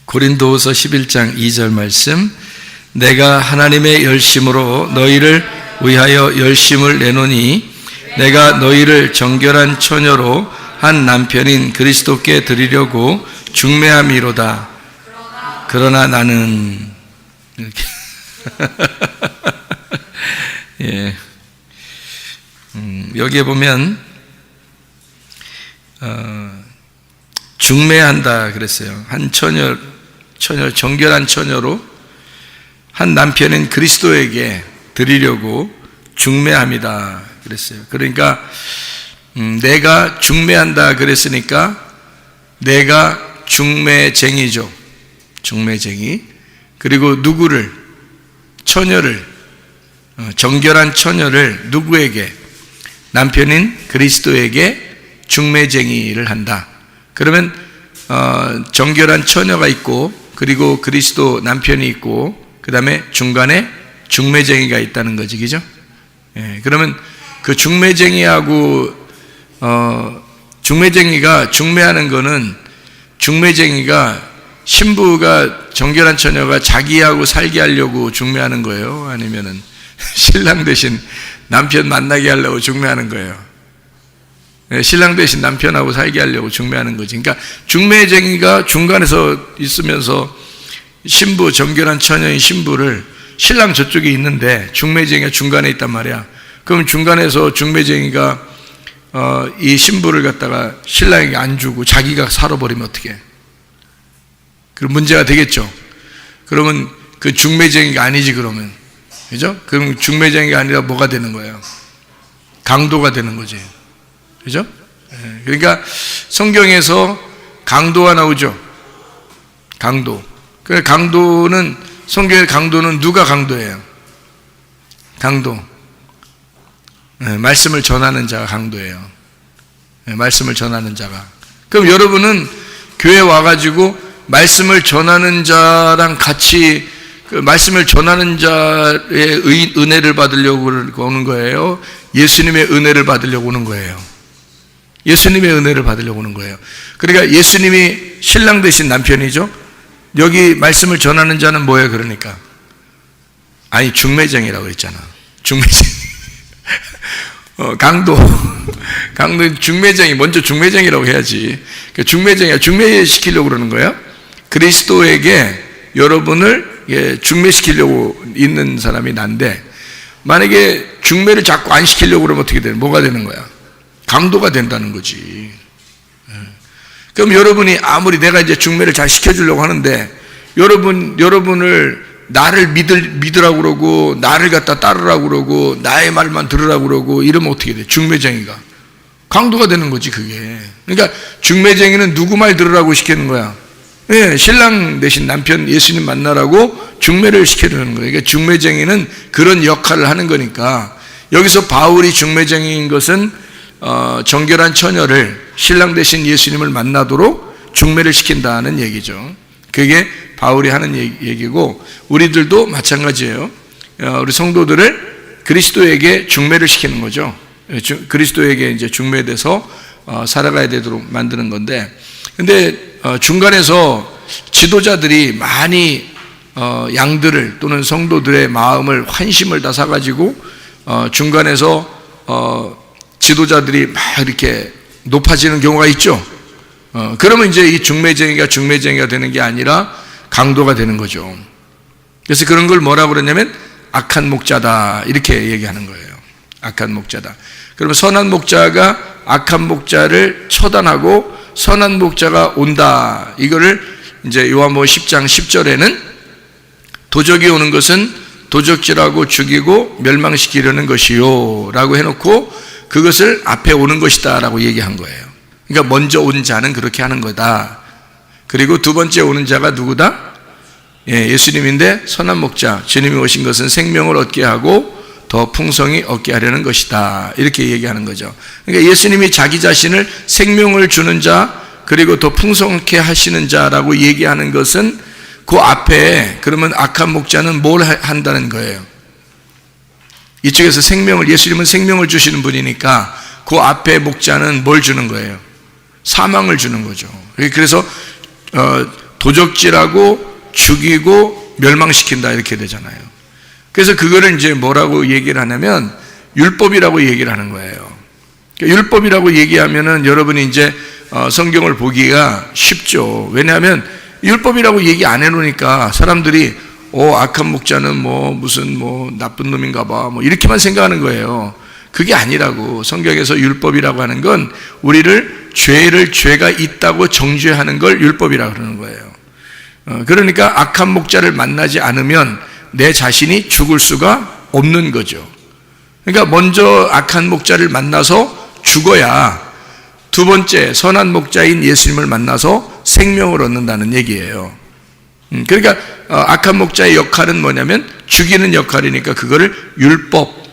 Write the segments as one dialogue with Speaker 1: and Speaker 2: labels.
Speaker 1: 고린도후서 11장 2절 말씀, 내가 하나님의 열심으로 너희를 위하여 열심을 내노니 내가 너희를 정결한 처녀로 한 남편인 그리스도께 드리려고 중매함이로다. 그러나 나는 이렇게 예. 여기에 보면 중매한다 그랬어요. 한 처녀 정결한 처녀로 한 남편인 그리스도에게 드리려고 중매합니다 그랬어요. 그러니까 내가 중매한다 그랬으니까 내가 중매쟁이죠. 중매쟁이. 그리고 누구를, 처녀를, 정결한 처녀를 누구에게? 남편인 그리스도에게 중매쟁이를 한다. 그러면 정결한 처녀가 있고, 그리고 그리스도 남편이 있고, 그 다음에 중간에 중매쟁이가 있다는 거지, 그죠? 예, 그러면 그 중매쟁이하고 중매쟁이가 중매하는 거는, 중매쟁이가 신부가 정결한 처녀가 자기하고 살게 하려고 중매하는 거예요? 아니면은 신랑 대신 남편 만나게 하려고 중매하는 거예요? 신랑 대신 남편하고 살게 하려고 중매하는 거지. 그러니까 중매쟁이가 중간에서 있으면서 신부, 정결한 처녀인 신부를, 신랑 저쪽에 있는데 중매쟁이가 중간에 있단 말이야. 그럼 중간에서 중매쟁이가 이 신부를 갖다가 신랑에게 안 주고 자기가 살아버리면 어떻게 해? 그럼 문제가 되겠죠. 그러면 그 중매쟁이가 아니지 그러면. 그죠? 그럼 중매쟁이가 아니라 뭐가 되는 거예요? 강도가 되는 거지. 그죠? 그러니까 성경에서 강도가 나오죠. 강도. 그 강도는, 성경의 강도는 누가 강도예요? 강도. 말씀을 전하는 자가 강도예요. 말씀을 전하는 자가. 그럼 여러분은 교회 와가지고 말씀을 전하는 자랑 같이 그 말씀을 전하는 자의 은혜를 받으려고 오는 거예요? 예수님의 은혜를 받으려고 오는 거예요? 예수님의 은혜를 받으려고 오는 거예요. 그러니까 예수님이 신랑 되신 남편이죠. 여기 말씀을 전하는 자는 뭐예요? 그러니까 아니 중매쟁이라고 했잖아. 중매쟁이. 강도 중매쟁이, 먼저 중매쟁이라고 해야지. 중매쟁이가 중매시키려고 그러는 거예요. 그리스도에게 여러분을 중매시키려고 있는 사람이 난데, 만약에 중매를 자꾸 안 시키려고 그러면 어떻게 되는? 뭐가 되는 거야? 강도가 된다는 거지. 그럼 여러분이 아무리 내가 이제 중매를 잘 시켜주려고 하는데 여러분을 나를 믿으라고 그러고 나를 갖다 따르라고 그러고 나의 말만 들으라고 그러고 이러면 어떻게 돼? 중매쟁이가 강도가 되는 거지 그게. 그러니까 중매쟁이는 누구 말 들으라고 시키는 거야? 예, 신랑 대신 남편 예수님 만나라고 중매를 시켜주는 거예요. 그러니까 중매쟁이는 그런 역할을 하는 거니까, 여기서 바울이 중매쟁이인 것은 정결한 처녀를 신랑 대신 예수님을 만나도록 중매를 시킨다는 얘기죠. 그게 바울이 하는 얘기고, 우리들도 마찬가지예요. 우리 성도들을 그리스도에게 중매를 시키는 거죠. 그리스도에게 이제 중매돼서 살아가야 되도록 만드는 건데, 근데 중간에서 지도자들이 많이 양들을 또는 성도들의 마음을, 환심을 다 사가지고 중간에서 지도자들이 막 이렇게 높아지는 경우가 있죠. 그러면 이제 이 중매쟁이가 되는 게 아니라 강도가 되는 거죠. 그래서 그런 걸 뭐라고 그러냐면 악한 목자다 이렇게 얘기하는 거예요. 악한 목자다. 그러면 선한 목자가 악한 목자를 처단하고 선한 목자가 온다. 이거를 이제 요한복음 10장 10절에는 도적이 오는 것은 도적질하고 죽이고 멸망시키려는 것이요 라고 해놓고 그것을 앞에 오는 것이다 라고 얘기한 거예요. 그러니까 먼저 온 자는 그렇게 하는 거다. 그리고 두 번째 오는 자가 누구다? 예수님인데 선한 목자, 주님이 오신 것은 생명을 얻게 하고 더 풍성히 얻게 하려는 것이다. 이렇게 얘기하는 거죠. 그러니까 예수님이 자기 자신을 생명을 주는 자, 그리고 더 풍성하게 하시는 자라고 얘기하는 것은 그 앞에, 그러면 악한 목자는 뭘 한다는 거예요? 이쪽에서 예수님은 생명을 주시는 분이니까 그 앞에 목자는 뭘 주는 거예요? 사망을 주는 거죠. 그래서 도적질하고 죽이고 멸망시킨다 이렇게 되잖아요. 그래서 그거를 이제 뭐라고 얘기를 하냐면 율법이라고 얘기를 하는 거예요. 그러니까 율법이라고 얘기하면은 여러분이 이제 성경을 보기가 쉽죠. 왜냐하면 율법이라고 얘기 안 해놓으니까 사람들이 악한 목자는 무슨 나쁜 놈인가 봐 이렇게만 생각하는 거예요. 그게 아니라고. 성경에서 율법이라고 하는 건 우리를 죄가 있다고 정죄하는 걸 율법이라고 그러는 거예요. 그러니까 악한 목자를 만나지 않으면 내 자신이 죽을 수가 없는 거죠. 그러니까 먼저 악한 목자를 만나서 죽어야 두 번째 선한 목자인 예수님을 만나서 생명을 얻는다는 얘기예요. 그러니까 악한 목자의 역할은 뭐냐면 죽이는 역할이니까 그거를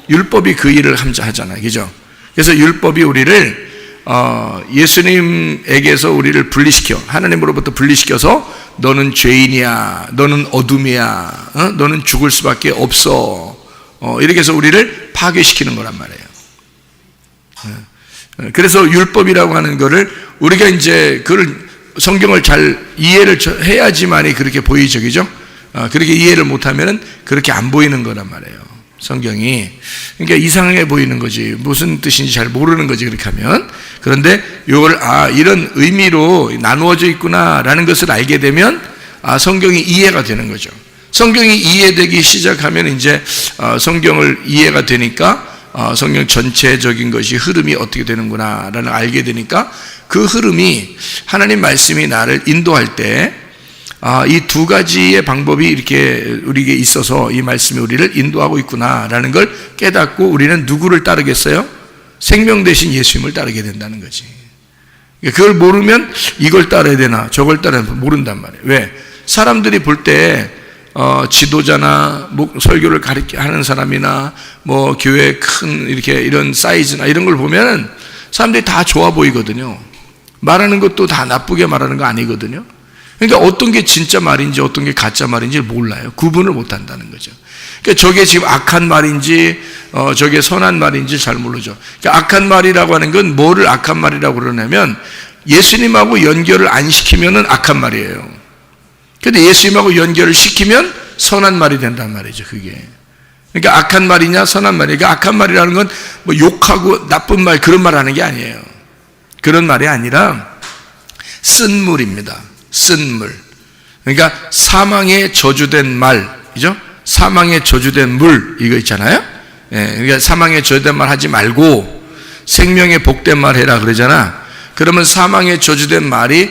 Speaker 1: 율법이 그 일을 하잖아요. 그죠? 그래서 율법이 우리를 예수님에게서 우리를 분리시켜, 하나님으로부터 분리시켜서 너는 죄인이야, 너는 어둠이야, 너는 죽을 수밖에 없어, 이렇게 해서 우리를 파괴시키는 거란 말이에요. 그래서 율법이라고 하는 거를 우리가 이제 그걸 성경을 잘 이해를 해야지만이 그렇게 보이죠, 그죠? 그렇게 이해를 못하면은 그렇게 안 보이는 거란 말이에요. 성경이. 그러니까 이상해 보이는 거지. 무슨 뜻인지 잘 모르는 거지, 그렇게 하면. 그런데 이걸, 이런 의미로 나누어져 있구나라는 것을 알게 되면, 성경이 이해가 되는 거죠. 성경이 이해되기 시작하면 이제, 성경을 이해가 되니까, 성경 전체적인 것이 흐름이 어떻게 되는구나라는 알게 되니까 그 흐름이 하나님 말씀이 나를 인도할 때 이 두 가지의 방법이 이렇게 우리에게 있어서 이 말씀이 우리를 인도하고 있구나라는 걸 깨닫고 우리는 누구를 따르겠어요? 생명 대신 예수님을 따르게 된다는 거지. 그걸 모르면 이걸 따라야 되나 저걸 따라야 되나 모른단 말이에요. 왜? 사람들이 볼 때 지도자나 설교를 하는 사람이나 교회 큰 이런 사이즈나 이런 걸 보면 사람들이 다 좋아 보이거든요. 말하는 것도 다 나쁘게 말하는 거 아니거든요. 그러니까 어떤 게 진짜 말인지 어떤 게 가짜 말인지 몰라요. 구분을 못 한다는 거죠. 그러니까 저게 지금 악한 말인지 저게 선한 말인지 잘 모르죠. 그러니까 악한 말이라고 하는 건 뭐를 악한 말이라고 그러냐면 예수님하고 연결을 안 시키면은 악한 말이에요. 근데 예수님하고 연결을 시키면 선한 말이 된단 말이죠, 그게. 그러니까 악한 말이냐, 선한 말이냐. 그러니까 악한 말이라는 건 욕하고 나쁜 말, 그런 말 하는 게 아니에요. 그런 말이 아니라 쓴물입니다. 쓴물. 그러니까 사망에 저주된 말, 그죠? 사망에 저주된 물, 이거 있잖아요? 그러니까 사망에 저주된 말 하지 말고 생명에 복된 말 해라 그러잖아. 그러면 사망에 저주된 말이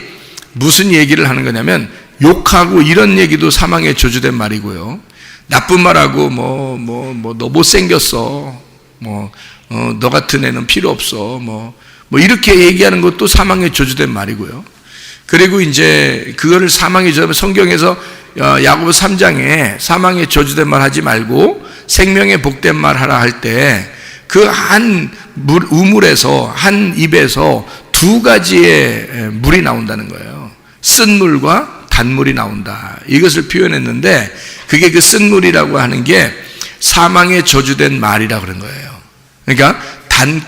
Speaker 1: 무슨 얘기를 하는 거냐면 욕하고 이런 얘기도 사망에 저주된 말이고요. 나쁜 말하고 너 못생겼어. 너 같은 애는 필요 없어. 이렇게 얘기하는 것도 사망에 저주된 말이고요. 그리고 이제 그거를 사망에 저주된 성경에서 야고보 3장에 사망에 저주된 말 하지 말고 생명에 복된 말 하라 할 때 그 한 우물에서 한 입에서 두 가지의 물이 나온다는 거예요. 쓴 물과 단물이 나온다. 이것을 표현했는데 그게 그 쓴 물이라고 하는 게 사망에 저주된 말이라고 그런 거예요. 그러니까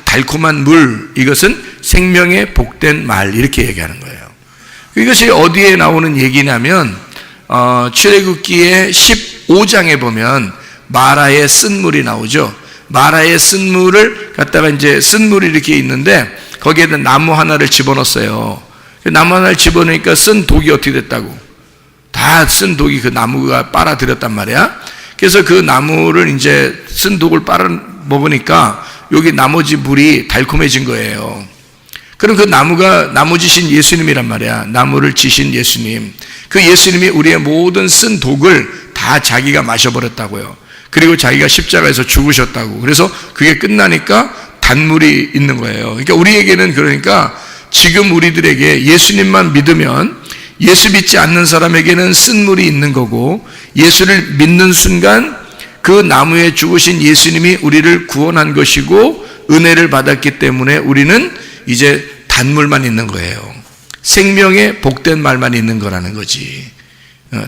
Speaker 1: 달콤한 물, 이것은 생명에 복된 말, 이렇게 얘기하는 거예요. 이것이 어디에 나오는 얘기냐면 출애굽기의 15장에 보면 마라의 쓴물이 나오죠. 마라의 쓴물을 갖다가 이제 쓴물이 이렇게 있는데 거기에다 나무 하나를 집어넣었어요. 나무 하나를 집어넣으니까 쓴 독이 어떻게 됐다고? 다 쓴 독이 그 나무가 빨아들였단 말이야. 그래서 그 나무를 이제 쓴 독을 빨아 먹으니까 여기 나머지 물이 달콤해진 거예요. 그럼 그 나무가 나무지신 예수님이란 말이야. 나무를 지신 예수님. 그 예수님이 우리의 모든 쓴 독을 다 자기가 마셔버렸다고요. 그리고 자기가 십자가에서 죽으셨다고. 그래서 그게 끝나니까 단물이 있는 거예요. 그러니까 우리에게는 그러니까 지금 우리들에게 예수님만 믿으면 예수 믿지 않는 사람에게는 쓴물이 있는 거고 예수를 믿는 순간 그 나무에 죽으신 예수님이 우리를 구원한 것이고 은혜를 받았기 때문에 우리는 이제 단물만 있는 거예요. 생명의 복된 말만 있는 거라는 거지.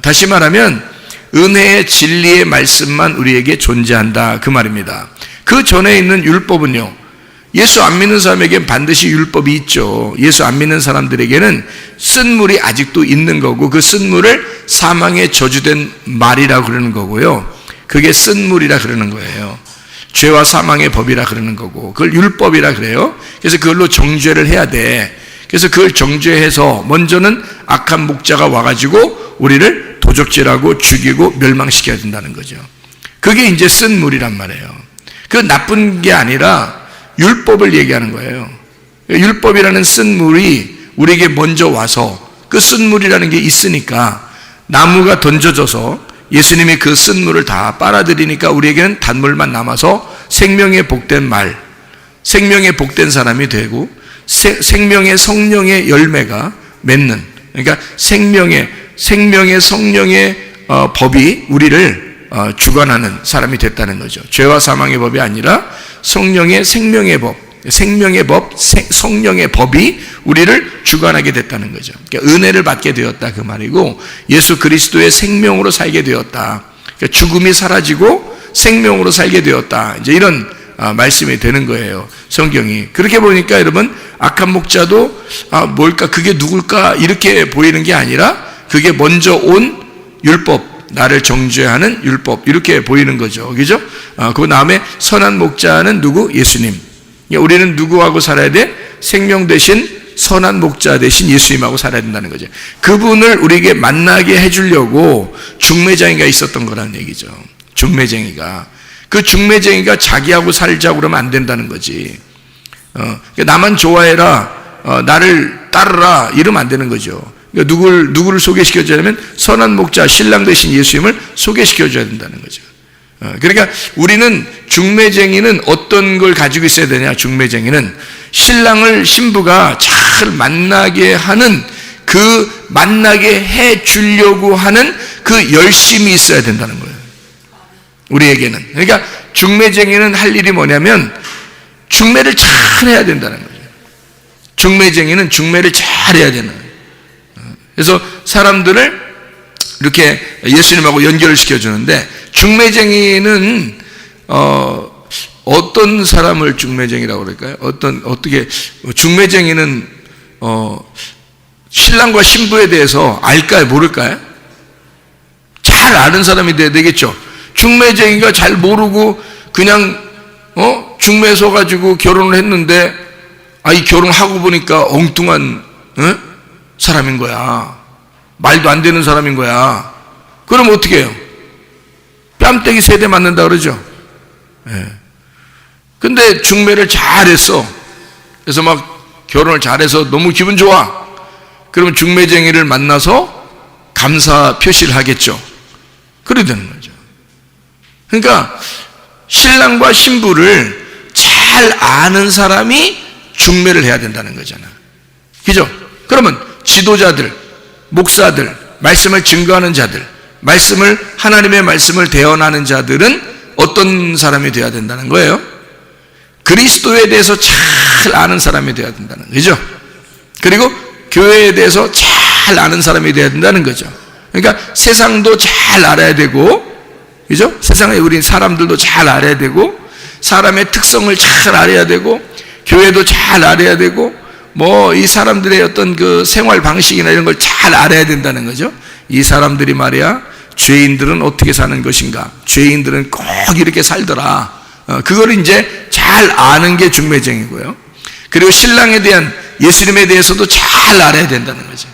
Speaker 1: 다시 말하면 은혜의 진리의 말씀만 우리에게 존재한다, 그 말입니다. 그 전에 있는 율법은요, 예수 안 믿는 사람에게는 반드시 율법이 있죠. 예수 안 믿는 사람들에게는 쓴 물이 아직도 있는 거고, 그 쓴 물을 사망에 저주된 말이라고 그러는 거고요. 그게 쓴 물이라 그러는 거예요. 죄와 사망의 법이라 그러는 거고, 그걸 율법이라 그래요. 그래서 그걸로 정죄를 해야 돼. 그래서 그걸 정죄해서 먼저는 악한 목자가 와가지고 우리를 도적질하고 죽이고 멸망시켜야 된다는 거죠. 그게 이제 쓴 물이란 말이에요. 그 나쁜 게 아니라 율법을 얘기하는 거예요. 율법이라는 쓴 물이 우리에게 먼저 와서, 그 쓴 물이라는 게 있으니까 나무가 던져져서 예수님이 그 쓴 물을 다 빨아들이니까 우리에게는 단물만 남아서 생명의 복된 말, 생명의 복된 사람이 되고 생명의 성령의 열매가 맺는, 그러니까 생명의 성령의 법이 우리를 주관하는 사람이 됐다는 거죠. 죄와 사망의 법이 아니라 성령의 생명의 법, 성령의 법이 우리를 주관하게 됐다는 거죠. 그러니까 은혜를 받게 되었다 그 말이고, 예수 그리스도의 생명으로 살게 되었다. 그러니까 죽음이 사라지고 생명으로 살게 되었다. 이제 이런 말씀이 되는 거예요, 성경이. 그렇게 보니까 여러분, 악한 목자도 뭘까, 그게 누굴까 이렇게 보이는 게 아니라 그게 먼저 온 율법, 나를 정죄하는 율법, 이렇게 보이는 거죠. 그죠? 그 다음에 선한 목자는 누구? 예수님. 우리는 누구하고 살아야 돼? 생명 대신 선한 목자 대신 예수님하고 살아야 된다는 거죠. 그분을 우리에게 만나게 해주려고 중매쟁이가 있었던 거라는 얘기죠. 중매쟁이가. 그 중매쟁이가 자기하고 살자고 그러면 안 된다는 거지. 나만 좋아해라, 나를 따르라, 이러면 안 되는 거죠. 그러니까 누구를 소개시켜주냐면 선한 목자, 신랑 대신 예수님을 소개시켜줘야 된다는 거죠. 그러니까 우리는, 중매쟁이는 어떤 걸 가지고 있어야 되냐? 중매쟁이는 신부가 잘 만나게 하는, 그 만나게 해 주려고 하는 그 열심이 있어야 된다는 거예요, 우리에게는. 그러니까 중매쟁이는 할 일이 뭐냐면 중매를 잘 해야 된다는 거죠. 중매쟁이는 중매를 잘 해야 되는 거예요. 그래서 사람들을 이렇게 예수님하고 연결을 시켜주는데, 중매쟁이는 어떤 사람을 중매쟁이라고 그럴까요? 어떻게 중매쟁이는 신랑과 신부에 대해서 알까요, 모를까요? 잘 아는 사람이 돼야 되겠죠. 중매쟁이가 잘 모르고 그냥 중매서 가지고 결혼을 했는데, 이 결혼하고 보니까 엉뚱한 사람인 거야. 말도 안 되는 사람인 거야. 그럼 어떻게 해요? 뺨때기 세대 맞는다 그러죠. 근데 중매를 잘했어. 그래서 막 결혼을 잘해서 너무 기분 좋아. 그러면 중매쟁이를 만나서 감사 표시를 하겠죠. 그래야 되는 거죠. 그러니까 신랑과 신부를 잘 아는 사람이 중매를 해야 된다는 거잖아. 그죠? 그러면 지도자들, 목사들, 말씀을 증거하는 자들, 하나님의 말씀을 대언하는 자들은 어떤 사람이 되어야 된다는 거예요? 그리스도에 대해서 잘 아는 사람이 되어야 된다는 거죠. 그리고 교회에 대해서 잘 아는 사람이 되어야 된다는 거죠. 그러니까 세상도 잘 알아야 되고, 그죠? 세상에 우리 사람들도 잘 알아야 되고, 사람의 특성을 잘 알아야 되고, 교회도 잘 알아야 되고, 이 사람들의 어떤 그 생활 방식이나 이런 걸 잘 알아야 된다는 거죠. 이 사람들이 말이야, 죄인들은 어떻게 사는 것인가, 죄인들은 꼭 이렇게 살더라, 그걸 이제 잘 아는 게 중매쟁이고요. 그리고 신랑에 대한, 예수님에 대해서도 잘 알아야 된다는 거죠.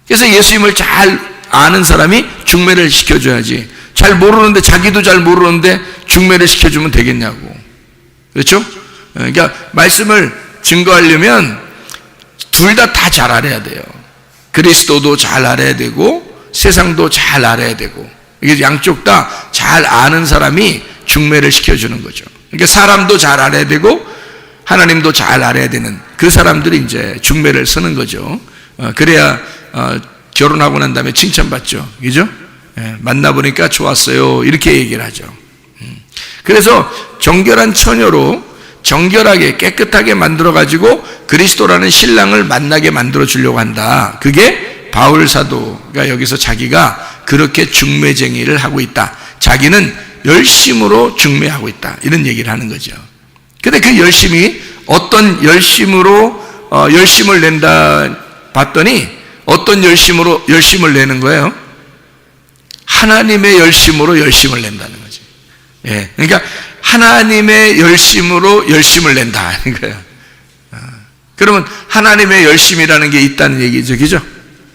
Speaker 1: 그래서 예수님을 잘 아는 사람이 중매를 시켜줘야지. 잘 모르는데, 자기도 잘 모르는데 중매를 시켜주면 되겠냐고. 그렇죠? 그러니까 말씀을 증거하려면 둘 다 잘 알아야 돼요. 그리스도도 잘 알아야 되고 세상도 잘 알아야 되고, 이게 양쪽 다 잘 아는 사람이 중매를 시켜주는 거죠. 그러니까 사람도 잘 알아야 되고 하나님도 잘 알아야 되는 그 사람들이 이제 중매를 쓰는 거죠. 그래야 결혼하고 난 다음에 칭찬받죠. 그죠? 만나보니까 좋았어요, 이렇게 얘기를 하죠. 그래서 정결한 처녀로 정결하게 깨끗하게 만들어가지고 그리스도라는 신랑을 만나게 만들어 주려고 한다. 그게 바울 사도가 여기서 자기가 그렇게 중매쟁이를 하고 있다, 자기는 열심으로 중매하고 있다, 이런 얘기를 하는 거죠. 근데 그 열심이 어떤 열심으로 열심을 낸다 봤더니 어떤 열심을 내는 거예요? 하나님의 열심으로 열심을 낸다는 거지. 예. 그러니까 하나님의 열심으로 열심을 낸다 하는 거예요. 그러면 하나님의 열심이라는 게 있다는 얘기죠. 그죠?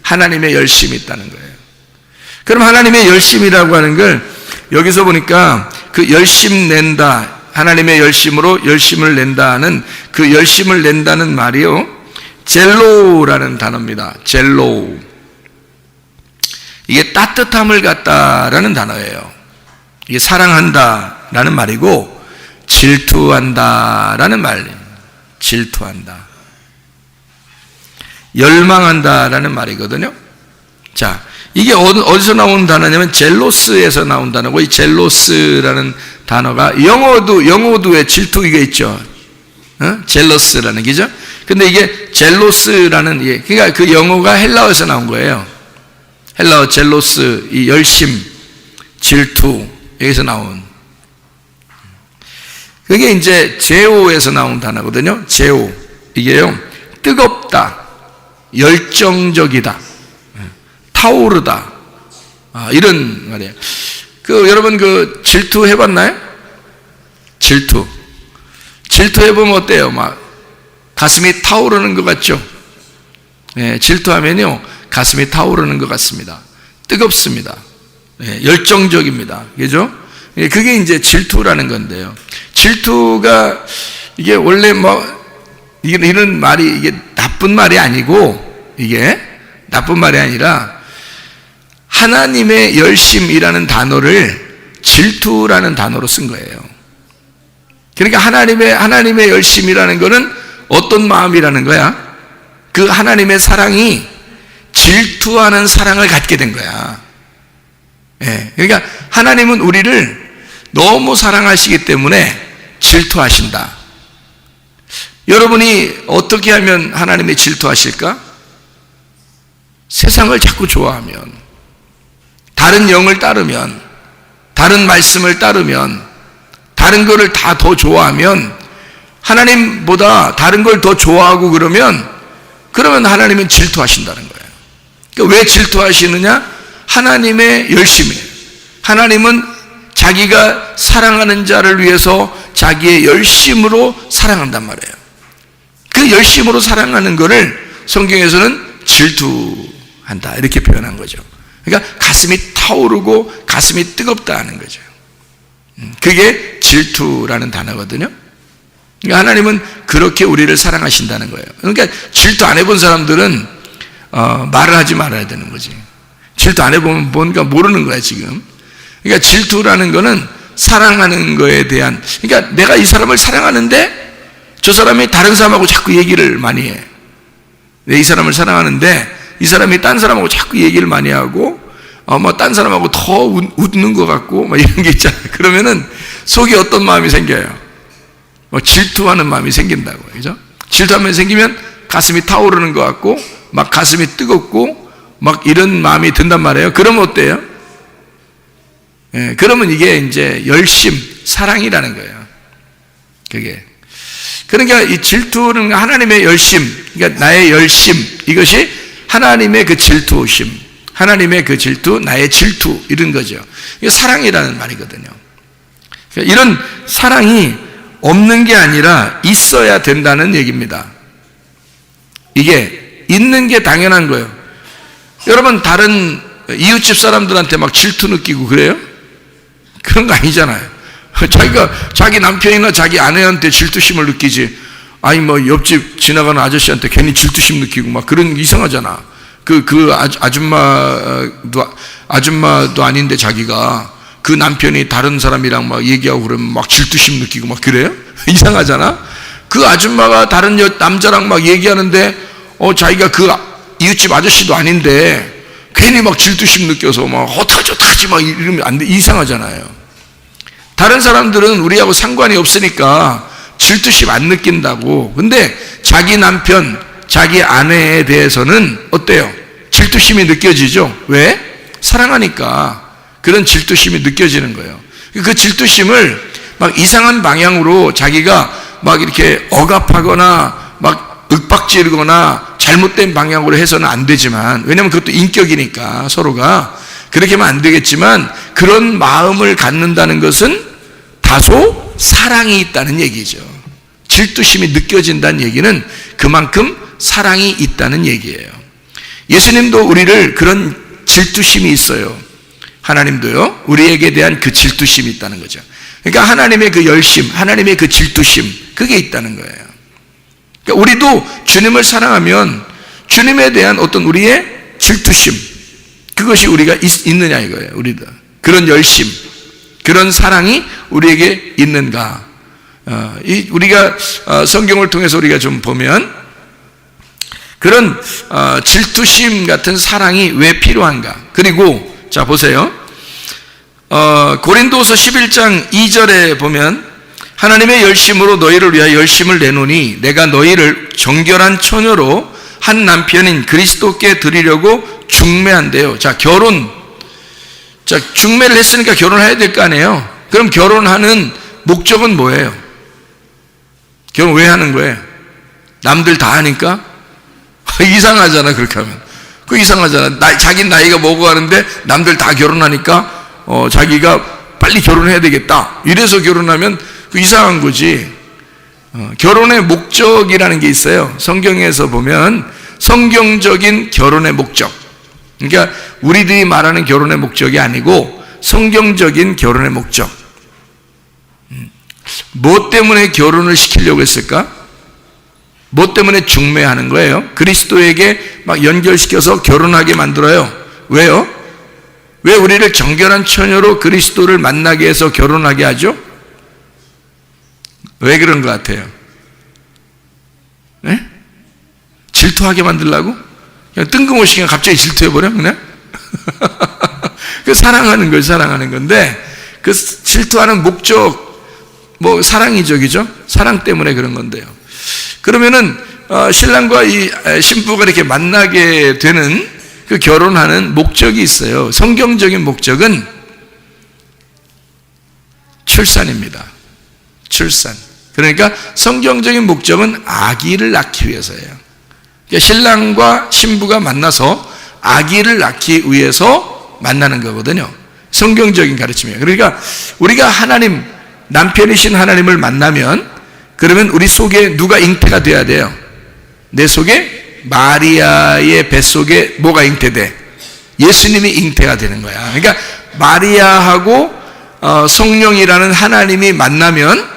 Speaker 1: 하나님의 열심이 있다는 거예요. 그럼 하나님의 열심이라고 하는 걸 여기서 보니까 그 열심 낸다, 하나님의 열심으로 열심을 낸다는 그 열심을 낸다는 말이요, 젤로라는 단어입니다. 젤로. 이게 따뜻함을 갖다라는 단어예요. 이게 사랑한다라는 말이고 질투한다라는 말입니다. 질투한다. 열망한다라는 말이거든요. 자, 이게 어디서 나온 단어냐면 젤로스에서 나온 단어고, 이 젤로스라는 단어가 영어도에 질투 이게 있죠. 젤러스라는 게죠. 근데 이게 젤로스라는, 그러니까 그 영어가 헬라어에서 나온 거예요. 헬라어 젤로스, 이 열심, 질투, 여기서 나온. 그게 이제 제오에서 나온 단어거든요. 제오. 이게요, 뜨겁다, 열정적이다, 타오르다, 이런 말이에요. 여러분 질투 해봤나요? 질투 해보면 어때요? 막 가슴이 타오르는 것 같죠? 네, 질투하면요 가슴이 타오르는 것 같습니다. 뜨겁습니다. 네, 열정적입니다. 그죠? 네, 그게 이제 질투라는 건데요. 질투가 이게 원래 이런 말이 이게 나쁜 말이 아니고, 이게 나쁜 말이 아니라 하나님의 열심이라는 단어를 질투라는 단어로 쓴 거예요. 그러니까 하나님의 열심이라는 거는 어떤 마음이라는 거야? 그 하나님의 사랑이 질투하는 사랑을 갖게 된 거야. 예, 그러니까 하나님은 우리를 너무 사랑하시기 때문에 질투하신다. 여러분이 어떻게 하면 하나님이 질투하실까? 세상을 자꾸 좋아하면, 다른 영을 따르면, 다른 말씀을 따르면, 다른 거를 다 더 좋아하면, 하나님보다 다른 걸 더 좋아하고 그러면 하나님은 질투하신다는 거예요. 그러니까 왜 질투하시느냐? 하나님의 열심이에요. 하나님은 자기가 사랑하는 자를 위해서 자기의 열심으로 사랑한단 말이에요. 그 열심으로 사랑하는 거를 성경에서는 질투한다 이렇게 표현한 거죠. 그러니까 가슴이 타오르고 가슴이 뜨겁다 하는 거죠. 그게 질투라는 단어거든요. 그러니까 하나님은 그렇게 우리를 사랑하신다는 거예요. 그러니까 질투 안 해본 사람들은 말을 하지 말아야 되는 거지. 질투 안 해보면 뭔가 모르는 거야 지금. 그러니까 질투라는 거는 사랑하는 거에 대한, 그러니까 내가 이 사람을 사랑하는데 저 사람이 다른 사람하고 자꾸 얘기를 많이 해. 내 이 사람을 사랑하는데 이 사람이 딴 사람하고 자꾸 얘기를 많이 하고 딴 사람하고 더 웃는 것 같고 이런 게 있잖아요. 그러면은 속에 어떤 마음이 생겨요? 질투하는 마음이 생긴다고. 그죠? 질투하면 생기면 가슴이 타오르는 것 같고 막 가슴이 뜨겁고 막 이런 마음이 든단 말이에요. 그러면 어때요? 예, 그러면 이게 이제 열심, 사랑이라는 거예요. 그게. 그러니까 이 질투는 하나님의 열심, 그러니까 나의 열심, 이것이 하나님의 그 질투심, 하나님의 그 질투, 나의 질투, 이런 거죠. 이게 사랑이라는 말이거든요. 그러니까 이런 사랑이 없는 게 아니라 있어야 된다는 얘기입니다. 이게 있는 게 당연한 거예요. 여러분, 다른 이웃집 사람들한테 막 질투 느끼고 그래요? 그런 거 아니잖아요. 자기가 자기 남편이나 자기 아내한테 질투심을 느끼지, 아니 옆집 지나가는 아저씨한테 괜히 질투심 느끼고 막 그런 게 이상하잖아. 아줌마도 아닌데 자기가 그 남편이 다른 사람이랑 막 얘기하고 그러면 막 질투심 느끼고 막 그래요? 이상하잖아. 그 아줌마가 다른 남자랑 막 얘기하는데 자기가 그 이웃집 아저씨도 아닌데 괜히 막 질투심 느껴서 막 어떡하지 막 이러면 안 돼. 이상하잖아요. 다른 사람들은 우리하고 상관이 없으니까 질투심 안 느낀다고. 근데 자기 남편, 자기 아내에 대해서는 어때요? 질투심이 느껴지죠? 왜? 사랑하니까 그런 질투심이 느껴지는 거예요. 그 질투심을 막 이상한 방향으로 자기가 막 이렇게 억압하거나 막 윽박지르거나 잘못된 방향으로 해서는 안 되지만, 왜냐하면 그것도 인격이니까 서로가 그렇게 하면 안 되겠지만, 그런 마음을 갖는다는 것은 다소 사랑이 있다는 얘기죠. 질투심이 느껴진다는 얘기는 그만큼 사랑이 있다는 얘기예요. 예수님도 우리를 그런 질투심이 있어요. 하나님도요, 우리에게 대한 그 질투심이 있다는 거죠. 그러니까 하나님의 그 열심, 하나님의 그 질투심, 그게 있다는 거예요. 그러니까 우리도 주님을 사랑하면 주님에 대한 어떤 우리의 질투심, 그것이 우리가 있느냐 이거예요. 우리도 그런 열심, 그런 사랑이 우리에게 있는가? 우리가 성경을 통해서 우리가 좀 보면 그런 질투심 같은 사랑이 왜 필요한가? 그리고 자 보세요. 고린도서 11장 2절에 보면 하나님의 열심으로 너희를 위하여 열심을 내노니 내가 너희를 정결한 처녀로 한 남편인 그리스도께 드리려고 중매한대요. 자, 결혼. 자, 중매를 했으니까 결혼해야 될 거 아니에요. 그럼 결혼하는 목적은 뭐예요? 결혼 왜 하는 거예요? 남들 다 하니까? 이상하잖아, 그렇게 하면. 그 이상하잖아. 자기 나이가 뭐고 하는데 남들 다 결혼하니까 자기가 빨리 결혼해야 되겠다. 이래서 결혼하면 그 이상한 거지. 결혼의 목적이라는 게 있어요. 성경에서 보면 성경적인 결혼의 목적. 그러니까 우리들이 말하는 결혼의 목적이 아니고 성경적인 결혼의 목적. 뭐 때문에 결혼을 시키려고 했을까? 뭐 때문에 중매하는 거예요? 그리스도에게 막 연결시켜서 결혼하게 만들어요. 왜요? 왜 우리를 정결한 처녀로 그리스도를 만나게 해서 결혼하게 하죠? 왜 그런 것 같아요? 네? 질투하게 만들려고? 그냥 뜬금없이 그냥 갑자기 질투해버려, 그냥? 그 사랑하는 걸 사랑하는 건데, 그 질투하는 목적, 뭐 사랑이죠, 그죠? 사랑 때문에 그런 건데요. 그러면은 신랑과 이 신부가 이렇게 만나게 되는 그 결혼하는 목적이 있어요. 성경적인 목적은 출산입니다. 출산. 그러니까 성경적인 목적은 아기를 낳기 위해서예요. 그러니까 신랑과 신부가 만나서 아기를 낳기 위해서 만나는 거거든요. 성경적인 가르침이에요. 그러니까 우리가 하나님, 남편이신 하나님을 만나면 그러면 우리 속에 누가 잉태가 돼야 돼요? 내 속에 마리아의 뱃속에 뭐가 잉태돼? 예수님이 잉태가 되는 거야. 그러니까 마리아하고 성령이라는 하나님이 만나면,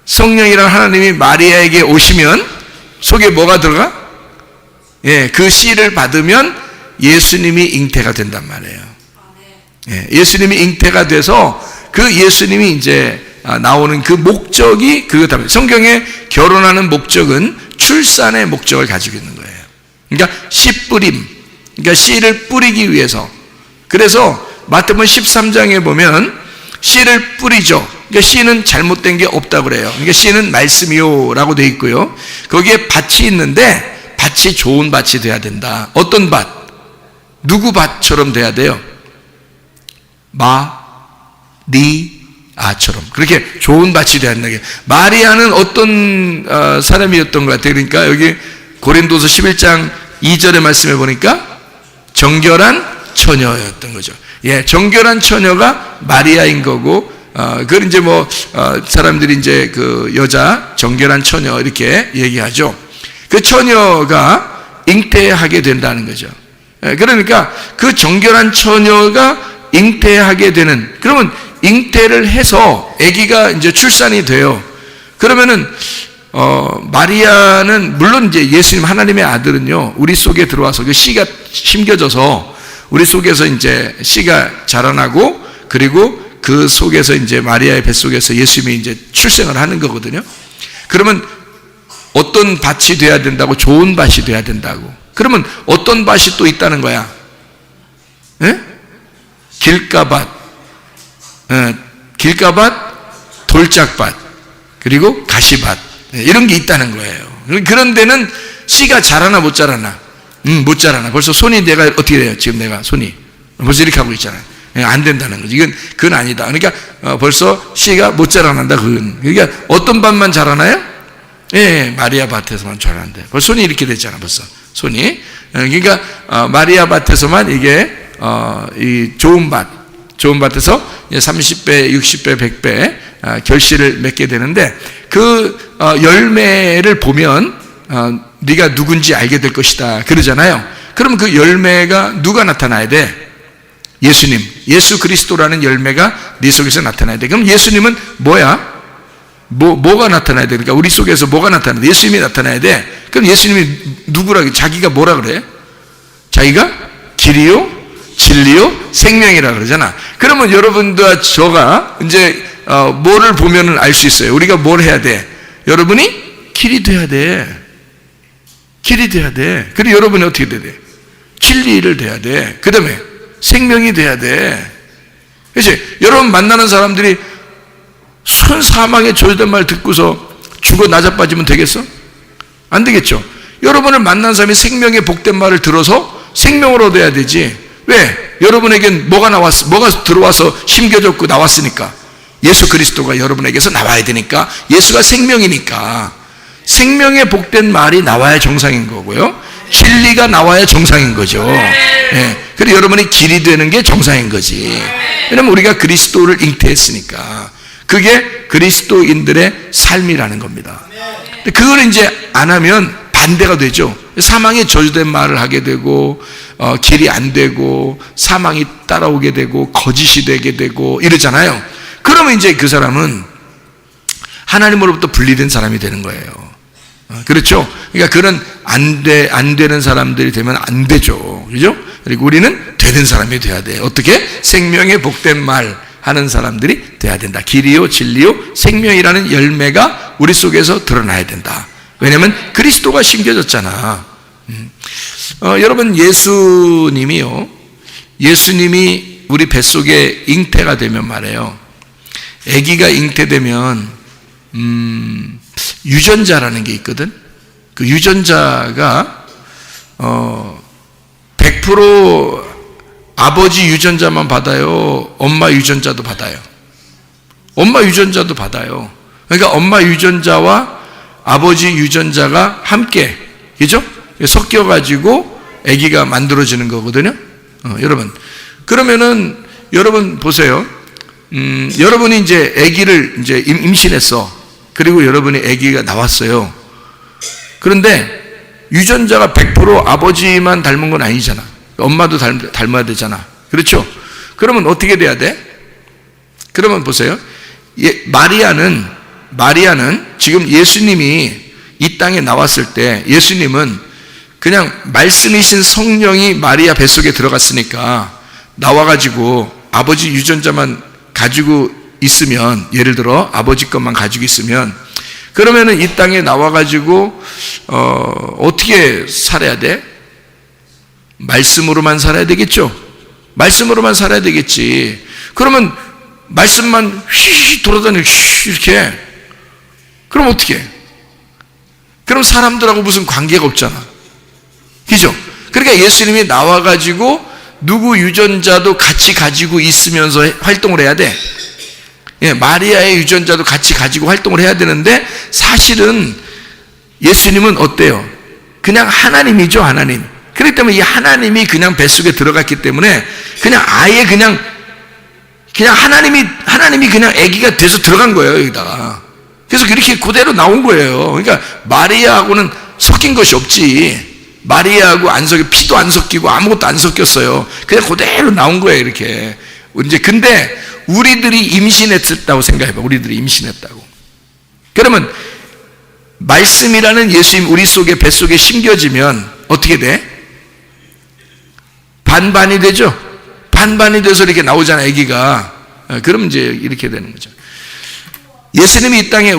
Speaker 1: 성령이라는 하나님이 마리아에게 오시면 속에 뭐가 들어가? 예, 그 씨를 받으면 예수님이 잉태가 된단 말이에요. 예, 예수님이 잉태가 돼서 그 예수님이 이제 나오는 그 목적이 그거다. 성경에 결혼하는 목적은 출산의 목적을 가지고 있는 거예요. 그러니까 씨 뿌림, 그러니까 씨를 뿌리기 위해서. 그래서 마태복음 13장에 보면 씨를 뿌리죠. 그러니까 씨는 잘못된 게 없다고 그래요. 그러니까 씨는 말씀이요라고 되어 있고요. 거기에 밭이 있는데 밭이 좋은 밭이 돼야 된다. 어떤 밭? 누구 밭처럼 돼야 돼요? 마리아처럼 그렇게 좋은 밭이 돼야 된다. 마리아는 어떤 사람이었던 것 같아요? 그러니까 여기 고린도서 11장 2절의 말씀에 보니까 정결한 처녀였던 거죠. 예, 정결한 처녀가 마리아인 거고, 그걸 이제 사람들이 이제 그 여자 정결한 처녀 이렇게 얘기하죠. 그 처녀가 잉태하게 된다는 거죠. 예, 그러니까 그 정결한 처녀가 잉태하게 되는, 그러면 잉태를 해서 아기가 이제 출산이 돼요. 그러면은 마리아는 물론 이제 예수님 하나님의 아들은요, 우리 속에 들어와서 그 씨가 심겨져서 우리 속에서 이제 씨가 자라나고, 그리고 그 속에서 이제 마리아의 뱃속에서 예수님이 이제 출생을 하는 거거든요. 그러면 어떤 밭이 돼야 된다고? 좋은 밭이 돼야 된다고. 그러면 어떤 밭이 또 있다는 거야? 예? 길가밭, 길가밭, 돌짝밭, 그리고 가시밭, 이런 게 있다는 거예요. 그런 데는 씨가 자라나 못 자라나? 못 자라나. 벌써 손이 내가 어떻게 돼요? 지금 내가 손이 벌써 이렇게 하고 있잖아요. 안 된다는 거지. 그건 아니다. 그러니까 벌써 씨가 못 자라난다. 그러니까 어떤 밭만 자라나요? 마리아 밭에서만 자라는데 벌써 손이 이렇게 됐잖아. 벌써 손이. 그러니까 마리아 밭에서만 이게 이 좋은 밭에서 30배, 60배, 100배 결실을 맺게 되는데 그 열매를 보면 네가 누군지 알게 될 것이다 그러잖아요. 그럼 그 열매가 누가 나타나야 돼? 예수님, 예수 그리스도라는 열매가 네 속에서 나타나야 돼. 그럼 예수님은 뭐야? 뭐가 나타나야 돼? 그러니까 우리 속에서 뭐가 나타나야 돼? 예수님이 나타나야 돼. 그럼 예수님이 누구라? 자기가 뭐라 그래? 자기가 길이요, 진리요, 생명이라 그러잖아. 그러면 여러분과 저가 이제 뭐를 보면은 알 수 있어요. 우리가 뭘 해야 돼? 여러분이 길이 돼야 돼. 길이 돼야 돼. 그리고 여러분이 어떻게 돼야 돼? 진리를 돼야 돼. 그 다음에 생명이 돼야 돼. 그렇지? 여러분 만나는 사람들이 순 사망에 저주된 말 듣고서 죽어 나자빠지면 되겠어? 안 되겠죠. 여러분을 만난 사람이 생명의 복된 말을 들어서 생명을 얻어야 되지. 왜? 여러분에겐 뭐가 들어와서 심겨졌고 나왔으니까. 예수 그리스도가 여러분에게서 나와야 되니까. 예수가 생명이니까. 생명의 복된 말이 나와야 정상인 거고요. 진리가 나와야 정상인 거죠. 그리고 여러분이 길이 되는 게 정상인 거지. 왜냐면 우리가 그리스도를 잉태했으니까. 그게 그리스도인들의 삶이라는 겁니다. 그걸 이제 안 하면 반대가 되죠. 사망에 저주된 말을 하게 되고 길이 안 되고 사망이 따라오게 되고 거짓이 되게 되고 이러잖아요. 그러면 이제 그 사람은 하나님으로부터 분리된 사람이 되는 거예요. 그렇죠? 그러니까 그런 안 되는 사람들이 되면 안 되죠. 그죠? 그리고 우리는 되는 사람이 돼야 돼. 어떻게? 생명의 복된 말 하는 사람들이 돼야 된다. 길이요, 진리요, 생명이라는 열매가 우리 속에서 드러나야 된다. 왜냐하면 그리스도가 심겨졌잖아. 여러분 예수님이 우리 뱃속에 잉태가 되면 말이에요. 아기가 잉태되면 유전자라는 게 있거든. 그 유전자가 100% 아버지 유전자만 받아요? 엄마 유전자도 받아요? 엄마 유전자도 받아요. 그러니까 엄마 유전자와 아버지 유전자가 함께, 그죠? 섞여가지고 아기가 만들어지는 거거든요. 여러분. 그러면은, 여러분 보세요. 여러분이 이제 아기를 이제 임신했어. 그리고 여러분이 아기가 나왔어요. 그런데 유전자가 100% 아버지만 닮은 건 아니잖아. 엄마도 닮아야 되잖아. 그렇죠? 그러면 어떻게 돼야 돼? 그러면 보세요. 마리아는 지금 예수님이 이 땅에 나왔을 때 예수님은 그냥 말씀이신 성령이 마리아 뱃속에 들어갔으니까 나와가지고 아버지 유전자만 가지고 있으면, 예를 들어 아버지 것만 가지고 있으면, 그러면은 이 땅에 나와가지고 어떻게 살아야 돼? 말씀으로만 살아야 되겠죠? 말씀으로만 살아야 되겠지. 그러면 말씀만 휘휘 돌아다니고 이렇게, 그럼 어떻게 해? 그럼 사람들하고 무슨 관계가 없잖아. 그죠? 그러니까 예수님이 나와가지고 누구 유전자도 같이 가지고 있으면서 활동을 해야 돼. 마리아의 유전자도 같이 가지고 활동을 해야 되는데, 사실은 예수님은 어때요? 그냥 하나님이죠, 하나님. 그렇기 때문에 이 하나님이 그냥 뱃속에 들어갔기 때문에 그냥 아예 그냥 하나님이 그냥 아기가 돼서 들어간 거예요, 여기다가. 그래서 그렇게 그대로 나온 거예요. 그러니까 마리아하고는 섞인 것이 없지. 마리아하고 안 섞여, 피도 안 섞이고 아무것도 안 섞였어요. 그냥 그대로 나온 거예요, 이렇게. 이제 근데 우리들이 임신했다고 생각해봐. 우리들이 임신했다고. 그러면 말씀이라는 예수님 우리 속에 뱃속에 심겨지면 어떻게 돼? 반반이 되죠. 반반이 돼서 이렇게 나오잖아, 아기가. 그럼 이제 이렇게 되는 거죠. 예수님이 이 땅에,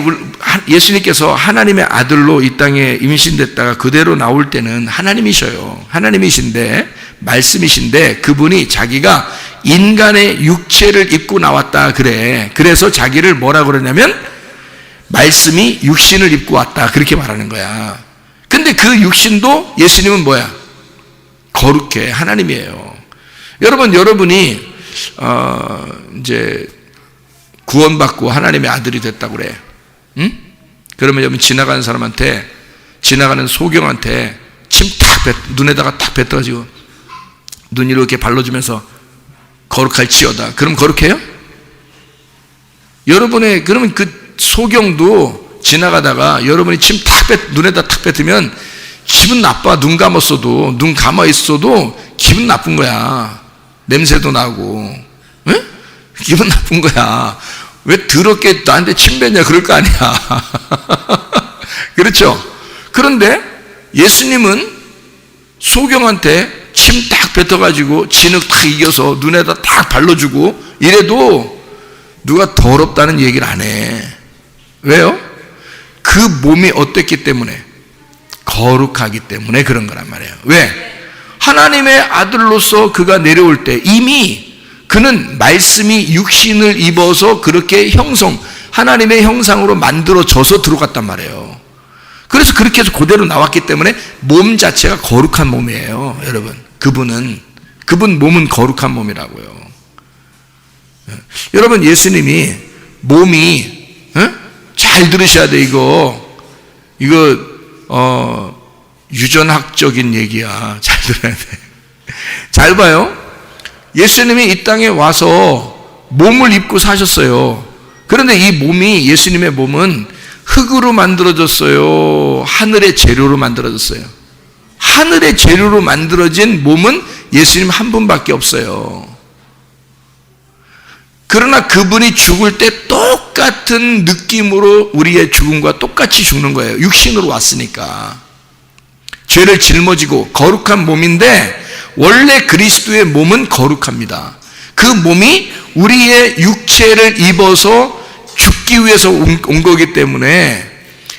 Speaker 1: 예수님께서 하나님의 아들로 이 땅에 임신됐다가 그대로 나올 때는 하나님이셔요. 하나님이신데, 말씀이신데, 그분이 자기가 인간의 육체를 입고 나왔다 그래. 그래서 자기를 뭐라 그러냐면 말씀이 육신을 입고 왔다, 그렇게 말하는 거야. 근데 그 육신도 예수님은 뭐야? 거룩해. 하나님이에요. 여러분이 이제 구원받고 하나님의 아들이 됐다고 그래. 응? 그러면 여러분 지나가는 사람한테, 지나가는 소경한테 눈에다가 탁 뱉어가지고 눈 이렇게 발라주면서 거룩할지어다. 그럼 거룩해요? 그러면 그 소경도 지나가다가 여러분이 눈에다 탁 뱉으면 기분 나빠. 눈 감아 있어도 기분 나쁜 거야. 냄새도 나고. 응? 기분 나쁜 거야. 왜 더럽게 나한테 침 뱉냐 그럴 거 아니야. 그렇죠? 그런데 예수님은 소경한테 침 딱 뱉어가지고 진흙 딱 이겨서 눈에다 딱 발라주고 이래도 누가 더럽다는 얘기를 안 해. 왜요? 그 몸이 어땠기 때문에? 거룩하기 때문에 그런 거란 말이에요. 왜? 하나님의 아들로서 그가 내려올 때 이미 그는 말씀이 육신을 입어서 그렇게 하나님의 형상으로 만들어져서 들어갔단 말이에요. 그래서 그렇게 해서 그대로 나왔기 때문에 몸 자체가 거룩한 몸이에요. 여러분, 그분 몸은 거룩한 몸이라고요. 여러분, 예수님이 몸이, 잘 들으셔야 돼. 이거 유전학적인 얘기야. 잘 들어야 돼. 잘 봐요. 예수님이 이 땅에 와서 몸을 입고 사셨어요. 그런데 예수님의 몸은 흙으로 만들어졌어요? 하늘의 재료로 만들어졌어요? 하늘의 재료로 만들어진 몸은 예수님 한 분밖에 없어요. 그러나 그분이 죽을 때 똑같은 느낌으로 우리의 죽음과 똑같이 죽는 거예요. 육신으로 왔으니까. 죄를 짊어지고 거룩한 몸인데 원래 그리스도의 몸은 거룩합니다. 그 몸이 우리의 육체를 입어서 죽기 위해서 온 거기 때문에,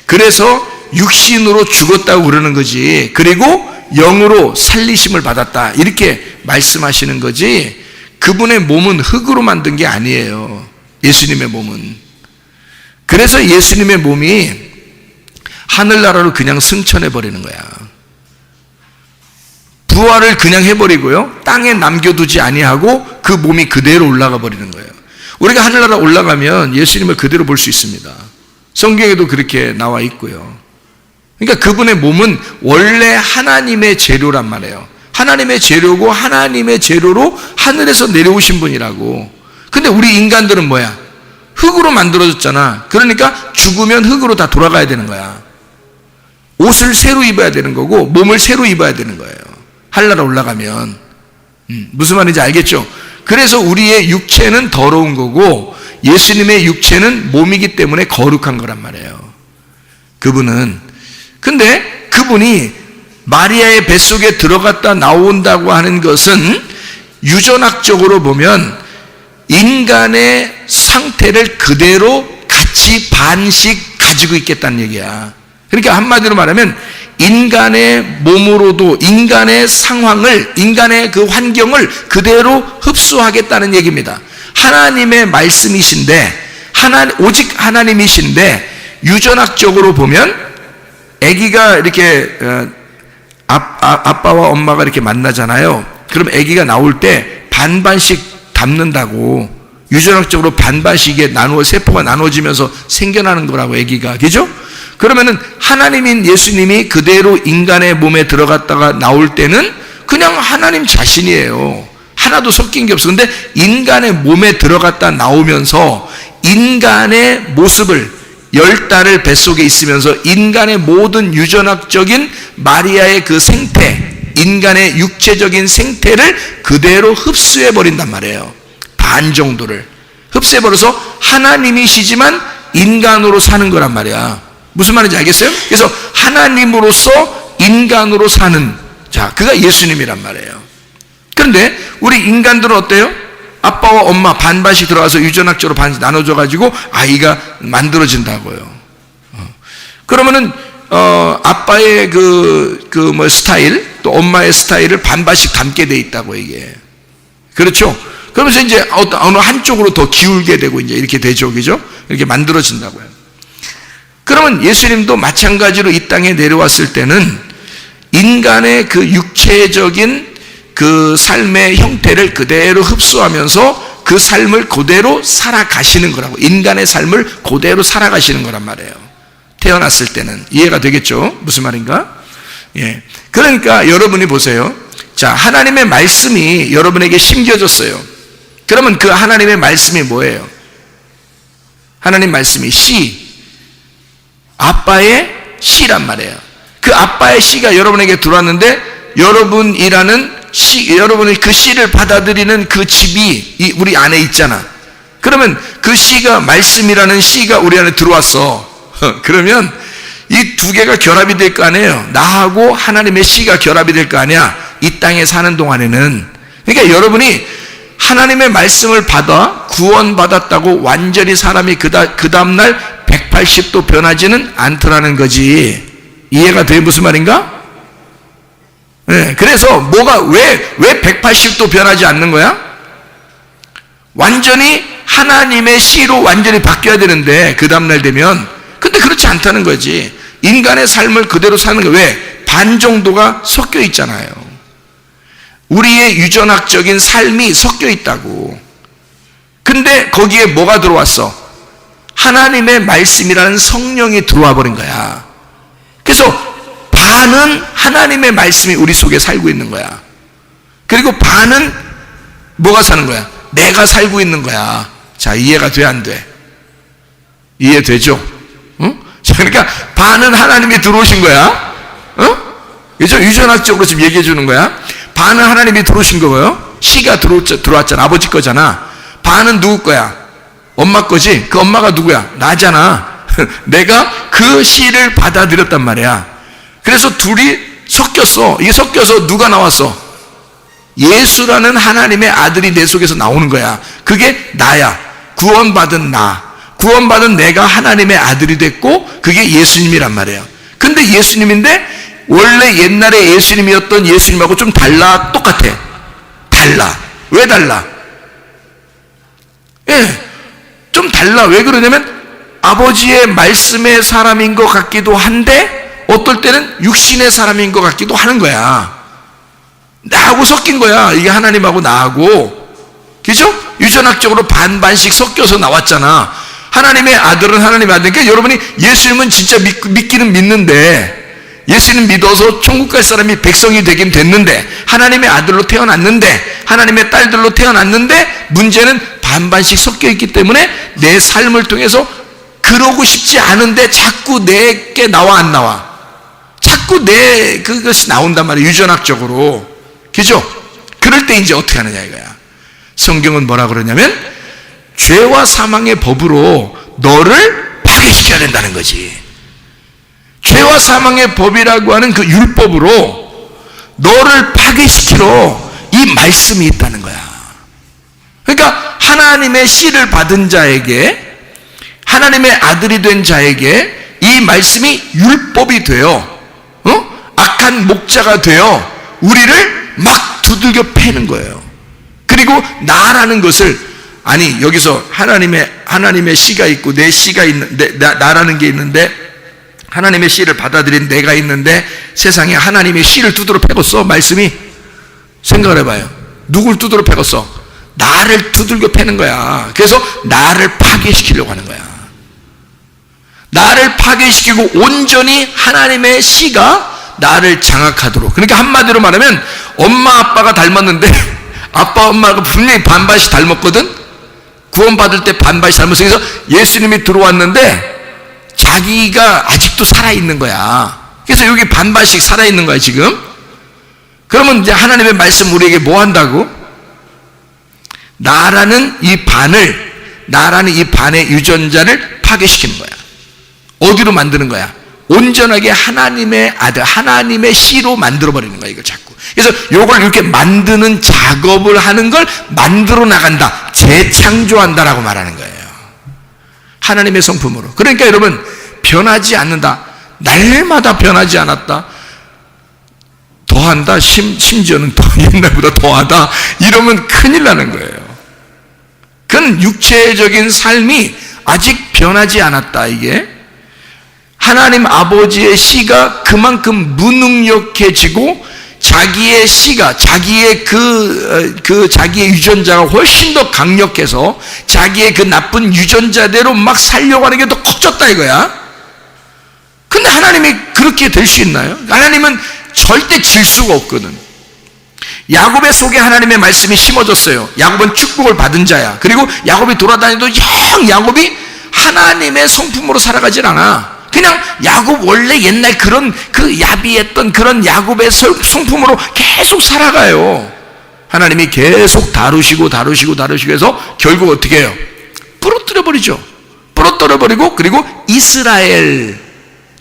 Speaker 1: 그래서 육신으로 죽었다고 그러는 거지. 그리고 영으로 살리심을 받았다, 이렇게 말씀하시는 거지. 그분의 몸은 흙으로 만든 게 아니에요. 예수님의 몸은. 그래서 예수님의 몸이 하늘나라로 그냥 승천해 버리는 거야. 부활을 그냥 해버리고요, 땅에 남겨두지 아니하고 그 몸이 그대로 올라가 버리는 거예요. 우리가 하늘나라 올라가면 예수님을 그대로 볼 수 있습니다. 성경에도 그렇게 나와 있고요. 그러니까 그분의 몸은 원래 하나님의 재료란 말이에요. 하나님의 재료고 하나님의 재료로 하늘에서 내려오신 분이라고. 근데 우리 인간들은 뭐야? 흙으로 만들어졌잖아. 그러니까 죽으면 흙으로 다 돌아가야 되는 거야. 옷을 새로 입어야 되는 거고 몸을 새로 입어야 되는 거예요. 하늘나라 올라가면. 무슨 말인지 알겠죠? 그래서 우리의 육체는 더러운 거고 예수님의 육체는 몸이기 때문에 거룩한 거란 말이에요. 근데 그분이 마리아의 뱃속에 들어갔다 나온다고 하는 것은 유전학적으로 보면 인간의 상태를 그대로 같이 반씩 가지고 있겠다는 얘기야. 그러니까 한마디로 말하면 인간의 몸으로도 인간의 상황을, 인간의 그 환경을 그대로 흡수하겠다는 얘기입니다. 하나님의 말씀이신데, 오직 하나님이신데, 유전학적으로 보면 아기가 이렇게 아빠와 엄마가 이렇게 만나잖아요. 그럼 아기가 나올 때 반반씩 담는다고. 유전학적으로 반반씩 세포가 나눠지면서 생겨나는 거라고, 아기가. 그죠? 그러면은 하나님인 예수님이 그대로 인간의 몸에 들어갔다가 나올 때는 그냥 하나님 자신이에요. 하나도 섞인 게 없어. 근데 인간의 몸에 들어갔다 나오면서 인간의 모습을, 10달을 뱃속에 있으면서 인간의 모든 유전학적인 마리아의 그 생태, 인간의 육체적인 생태를 그대로 흡수해 버린단 말이에요. 반 정도를 흡수해버려서 하나님이시지만 인간으로 사는 거란 말이야. 무슨 말인지 알겠어요? 그래서 하나님으로서 인간으로 사는, 자, 그가 예수님이란 말이에요. 그런데 우리 인간들은 어때요? 아빠와 엄마 반반씩 들어가서 유전학적으로 반씩 나눠져가지고 아이가 만들어진다고요. 그러면은 아빠의 스타일, 또 엄마의 스타일을 반반씩 담게 돼 있다고, 이게. 그렇죠? 그러면서 이제 어느 한쪽으로 더 기울게 되고 이제 이렇게 되죠, 그죠? 이렇게 만들어진다고요. 그러면 예수님도 마찬가지로 이 땅에 내려왔을 때는 인간의 그 육체적인 그 삶의 형태를 그대로 흡수하면서 그 삶을 그대로 살아가시는 거라고. 인간의 삶을 그대로 살아가시는 거란 말이에요. 태어났을 때는. 이해가 되겠죠? 무슨 말인가? 예. 그러니까 여러분이 보세요. 자, 하나님의 말씀이 여러분에게 심겨졌어요. 그러면 그 하나님의 말씀이 뭐예요? 하나님 말씀이 씨, 아빠의 씨란 말이에요. 그 아빠의 씨가 여러분에게 들어왔는데 여러분이라는 씨, 여러분이 그 씨를 받아들이는 그 집이 우리 안에 있잖아. 그러면 그 씨가, 말씀이라는 씨가 우리 안에 들어왔어. 그러면 이 두 개가 결합이 될 거 아니에요. 나하고 하나님의 씨가 결합이 될 거 아니야. 이 땅에 사는 동안에는. 그러니까 여러분이 하나님의 말씀을 받아 구원받았다고 완전히 사람이 그 다음날 180도 변하지는 않더라는 거지. 이해가 돼? 무슨 말인가? 네, 그래서 왜 180도 변하지 않는 거야? 완전히 하나님의 씨로 완전히 바뀌어야 되는데 그 다음날 되면. 근데 그렇지 않다는 거지. 인간의 삶을 그대로 사는 거. 왜? 반 정도가 섞여 있잖아요. 우리의 유전학적인 삶이 섞여 있다고. 근데 거기에 뭐가 들어왔어? 하나님의 말씀이라는 성령이 들어와 버린 거야. 그래서 반은 하나님의 말씀이 우리 속에 살고 있는 거야. 그리고 반은 뭐가 사는 거야? 내가 살고 있는 거야. 자, 이해가 돼, 안 돼? 이해되죠? 응? 자, 그러니까 반은 하나님이 들어오신 거야. 그죠? 유전학적으로 지금 얘기해 주는 거야. 반은 하나님이 들어오신 거고요. 씨가 들어왔잖아. 아버지 거잖아. 반은 누구 거야? 엄마 거지? 그 엄마가 누구야? 나잖아. 내가 그 씨를 받아들였단 말이야. 그래서 둘이 섞였어. 이게 섞여서 누가 나왔어? 예수라는 하나님의 아들이 내 속에서 나오는 거야. 그게 나야. 구원받은 나. 구원받은 내가 하나님의 아들이 됐고 그게 예수님이란 말이에요. 근데 예수님인데 원래 옛날에 예수님이었던 예수님하고 좀 달라? 똑같아? 달라. 왜 달라? 예, 좀 달라. 왜 그러냐면 아버지의 말씀의 사람인 것 같기도 한데 어떨 때는 육신의 사람인 것 같기도 하는 거야. 나하고 섞인 거야. 이게 하나님하고 나하고. 그죠? 유전학적으로 반반씩 섞여서 나왔잖아. 하나님의 아들은 하나님의 아들이니까 여러분이 예수님은 진짜 믿기는 믿는데 예수님 믿어서 천국 갈 사람이 백성이 되긴 됐는데 하나님의 아들로 태어났는데 하나님의 딸들로 태어났는데 문제는 반반씩 섞여 있기 때문에 내 삶을 통해서 그러고 싶지 않은데 자꾸 내게 나와 안 나와? 자꾸 그것이 나온단 말이에요. 유전학적으로. 그죠? 그럴 때 이제 어떻게 하느냐 이거야. 성경은 뭐라 그러냐면 죄와 사망의 법으로 너를 파괴시켜야 된다는 거지. 죄와 사망의 법이라고 하는 그 율법으로 너를 파괴시키러 이 말씀이 있다는 거야. 그러니까 하나님의 씨를 받은 자에게, 하나님의 아들이 된 자에게 이 말씀이 율법이 되어 악한 목자가 되어 우리를 막 두들겨 패는 거예요. 그리고 나라는 것을, 아니 여기서 하나님의 씨가 있고 내 씨가 있는데, 나라는 게 있는데 하나님의 씨를 받아들인 내가 있는데 세상에 하나님의 씨를 두드러 패겠어? 말씀이? 생각을 해봐요. 누굴 두드러 패겠어? 나를 두들겨 패는 거야. 그래서 나를 파괴시키려고 하는 거야. 나를 파괴시키고 온전히 하나님의 씨가 나를 장악하도록. 그러니까 한마디로 말하면 엄마 아빠가 닮았는데 아빠 엄마가 분명히 반반씩 닮았거든. 구원받을 때 반반씩 닮았어. 그래서 예수님이 들어왔는데 자기가 아직도 살아있는 거야. 그래서 여기 반반씩 살아있는 거야 지금. 그러면 이제 하나님의 말씀 우리에게 뭐 한다고? 나라는 이 반의 유전자를 파괴시키는 거야. 어디로 만드는 거야? 온전하게 하나님의 아들, 하나님의 씨로 만들어버리는 거야, 이걸 자꾸. 그래서 이걸 이렇게 만드는 작업을 하는 걸 만들어 나간다. 재창조한다라고 말하는 거예요. 하나님의 성품으로. 그러니까 여러분, 변하지 않는다. 날마다 변하지 않았다. 더한다. 심지어는 더 옛날보다 더하다. 이러면 큰일 나는 거예요. 그건 육체적인 삶이 아직 변하지 않았다, 이게. 하나님 아버지의 씨가 그만큼 무능력해지고 자기의 씨가, 자기의 자기의 유전자가 훨씬 더 강력해서 자기의 그 나쁜 유전자대로 막 살려고 하는 게 더 커졌다 이거야. 근데 하나님이 그렇게 될 수 있나요? 하나님은 절대 질 수가 없거든. 야곱의 속에 하나님의 말씀이 심어졌어요. 야곱은 축복을 받은 자야. 그리고 야곱이 돌아다니도 야곱이 하나님의 성품으로 살아가질 않아. 그냥 야곱 원래 옛날 그런 그 야비했던 그런 야곱의 성품으로 계속 살아가요. 하나님이 계속 다루시고 해서 결국 어떻게 해요? 부러뜨려 버리죠. 부러뜨려 버리고, 그리고 이스라엘,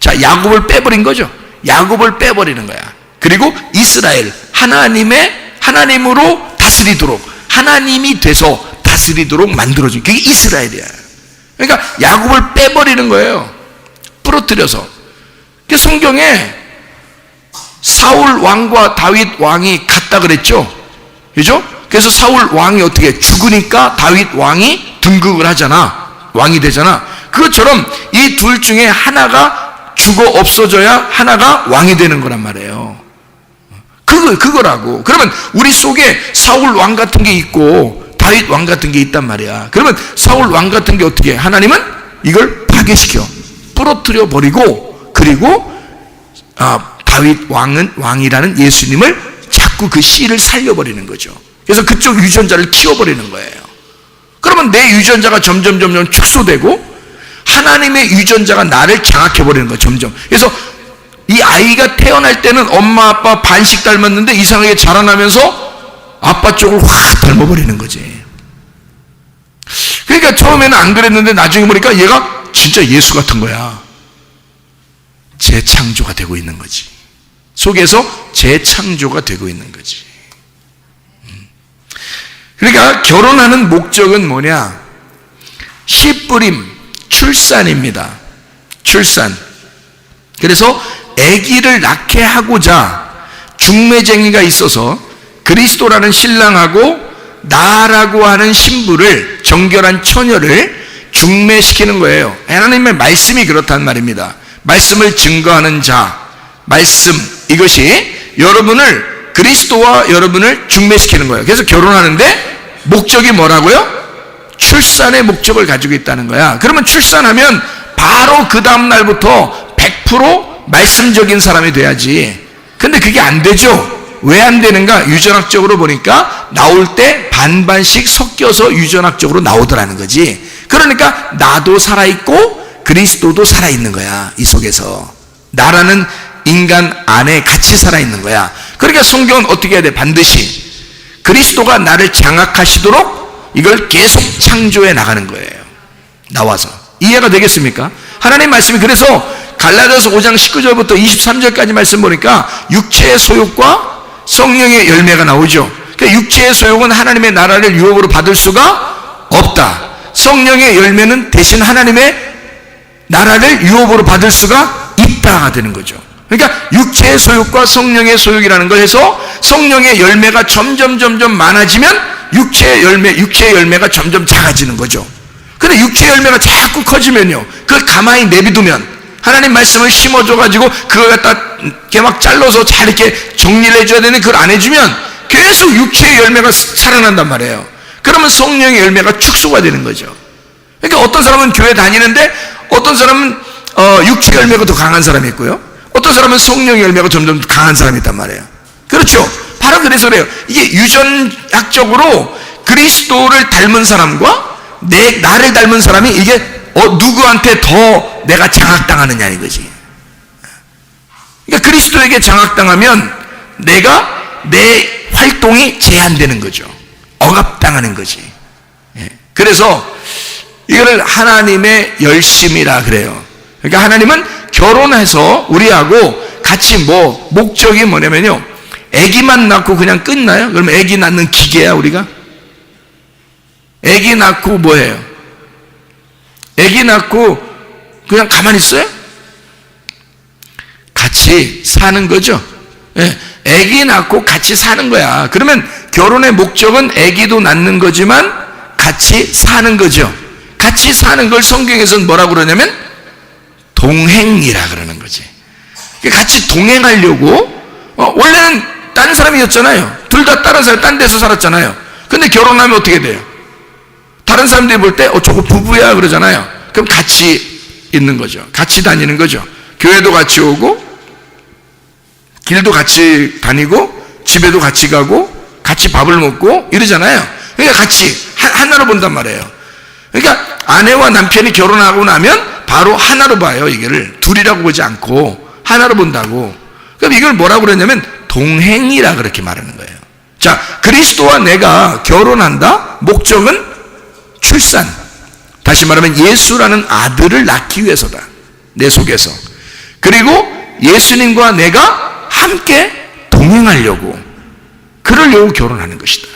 Speaker 1: 자, 야곱을 빼버린 거죠. 야곱을 빼버리는 거야. 그리고 이스라엘, 하나님으로 다스리도록, 하나님이 돼서 다스리도록 만들어준, 그게 이스라엘이야. 그러니까 야곱을 빼버리는 거예요. 부러뜨려서. 성경에 사울 왕과 다윗 왕이 같다 그랬죠. 그죠? 그래서 사울 왕이 어떻게 죽으니까 다윗 왕이 등극을 하잖아. 왕이 되잖아. 그것처럼 이 둘 중에 하나가 죽어 없어져야 하나가 왕이 되는 거란 말이에요. 그거라고. 그러면 우리 속에 사울 왕 같은 게 있고 다윗 왕 같은 게 있단 말이야. 그러면 사울 왕 같은 게 어떻게 해? 하나님은 이걸 파괴시켜 부러뜨려 버리고, 그리고 다윗 왕이라는 예수님을 자꾸 그 씨를 살려버리는 거죠. 그래서 그쪽 유전자를 키워버리는 거예요. 그러면 내 유전자가 점점 축소되고 하나님의 유전자가 나를 장악해버리는 거예요. 점점. 그래서 이 아이가 태어날 때는 엄마 아빠 반씩 닮았는데 이상하게 자라나면서 아빠 쪽을 확 닮아버리는 거지. 그러니까 처음에는 안 그랬는데 나중에 보니까 얘가 진짜 예수 같은 거야. 재창조가 되고 있는 거지. 속에서 재창조가 되고 있는 거지. 그러니까 결혼하는 목적은 뭐냐? 씨뿌림, 출산입니다. 출산. 그래서 아기를 낳게 하고자 중매쟁이가 있어서 그리스도라는 신랑하고 나라고 하는 신부를, 정결한 처녀를 중매시키는 거예요. 하나님의 말씀이 그렇단 말입니다. 말씀을 증거하는 자, 말씀, 이것이 여러분을, 그리스도와 여러분을 중매시키는 거예요. 그래서 결혼하는데 목적이 뭐라고요? 출산의 목적을 가지고 있다는 거야. 그러면 출산하면 바로 그 다음 날부터 100% 말씀적인 사람이 돼야지. 근데 그게 안 되죠. 왜 안 되는가? 유전학적으로 보니까 나올 때 반반씩 섞여서 유전학적으로 나오더라는 거지. 그러니까 나도 살아있고 그리스도도 살아있는 거야. 이 속에서 나라는 인간 안에 같이 살아있는 거야. 그러니까 성경은 어떻게 해야 돼? 반드시 그리스도가 나를 장악하시도록 이걸 계속 창조해 나가는 거예요. 나와서. 이해가 되겠습니까? 하나님 말씀이, 그래서 갈라디아서 5장 19절부터 23절까지 말씀 보니까 육체의 소욕과 성령의 열매가 나오죠. 그러니까 육체의 소욕은 하나님의 나라를 유업으로 받을 수가 없다. 성령의 열매는 대신 하나님의 나라를 유업으로 받을 수가 있다가 되는 거죠. 그러니까 육체의 소욕과 성령의 소욕이라는 걸 해서 성령의 열매가 점점 많아지면 육체의 열매가 점점 작아지는 거죠. 근데 육체의 열매가 자꾸 커지면요, 그걸 가만히 내비두면, 하나님 말씀을 심어줘가지고 그걸 갖다 이렇게 막 잘라서 잘 이렇게 정리를 해줘야 되는데 그걸 안 해주면 계속 육체의 열매가 살아난단 말이에요. 그러면 성령의 열매가 축소가 되는 거죠. 그러니까 어떤 사람은 교회 다니는데 어떤 사람은 육체의 열매가 더 강한 사람이 있고요, 어떤 사람은 성령의 열매가 점점 강한 사람이 있단 말이에요. 그렇죠. 바로 그래서 그래요. 이게 유전학적으로 그리스도를 닮은 사람과 나를 닮은 사람이 이게 누구한테 더 내가 장악당하느냐 이거지. 그러니까 그리스도에게 장악당하면 내 활동이 제한되는 거죠. 억압당하는 거지. 그래서 이거를 하나님의 열심이라 그래요. 그러니까 하나님은 결혼해서 우리하고 같이 목적이 뭐냐면요, 아기만 낳고 그냥 끝나요? 그럼 아기 낳는 기계야 우리가? 아기 낳고 뭐해요? 아기 낳고 그냥 가만히 있어요? 같이 사는 거죠. 아기 낳고 같이 사는 거야. 그러면 결혼의 목적은 아기도 낳는 거지만 같이 사는 거죠. 같이 사는 걸 성경에서는 뭐라고 그러냐면 동행이라 그러는 거지. 같이 동행하려고, 원래는 다른 사람이었잖아요. 둘 다 다른 사람, 딴 데서 살았잖아요. 근데 결혼하면 어떻게 돼요? 다른 사람들이 볼 때 저거 부부야 그러잖아요. 그럼 같이 있는 거죠. 같이 다니는 거죠. 교회도 같이 오고 길도 같이 다니고 집에도 같이 가고 같이 밥을 먹고 이러잖아요. 그러니까 같이 하나로 본단 말이에요. 그러니까 아내와 남편이 결혼하고 나면 바로 하나로 봐요. 이거를 둘이라고 보지 않고 하나로 본다고. 그럼 이걸 뭐라고 그러냐면 동행이라 그렇게 말하는 거예요. 자, 그리스도와 내가 결혼한다? 목적은 출산. 다시 말하면 예수라는 아들을 낳기 위해서다. 내 속에서. 그리고 예수님과 내가 함께 동행하려고, 그러려고 결혼하는 것이다.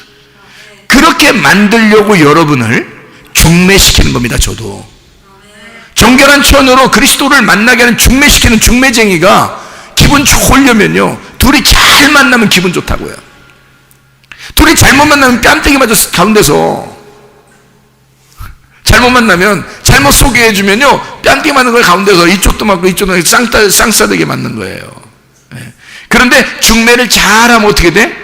Speaker 1: 그렇게 만들려고 여러분을 중매시키는 겁니다. 저도 정결한 처녀로 그리스도를 만나게 하는 중매시키는 중매쟁이가 기분 좋으려면요, 둘이 잘 만나면 기분 좋다고요. 둘이 잘못 만나면 뺨때기 맞아서 가운데서, 잘못 만나면 잘못 소개해주면요 뺨때기 맞는 걸 가운데서 이쪽도 맞고 이쪽도 맞고 쌍싸대게 맞는 거예요. 그런데 중매를 잘하면 어떻게 돼?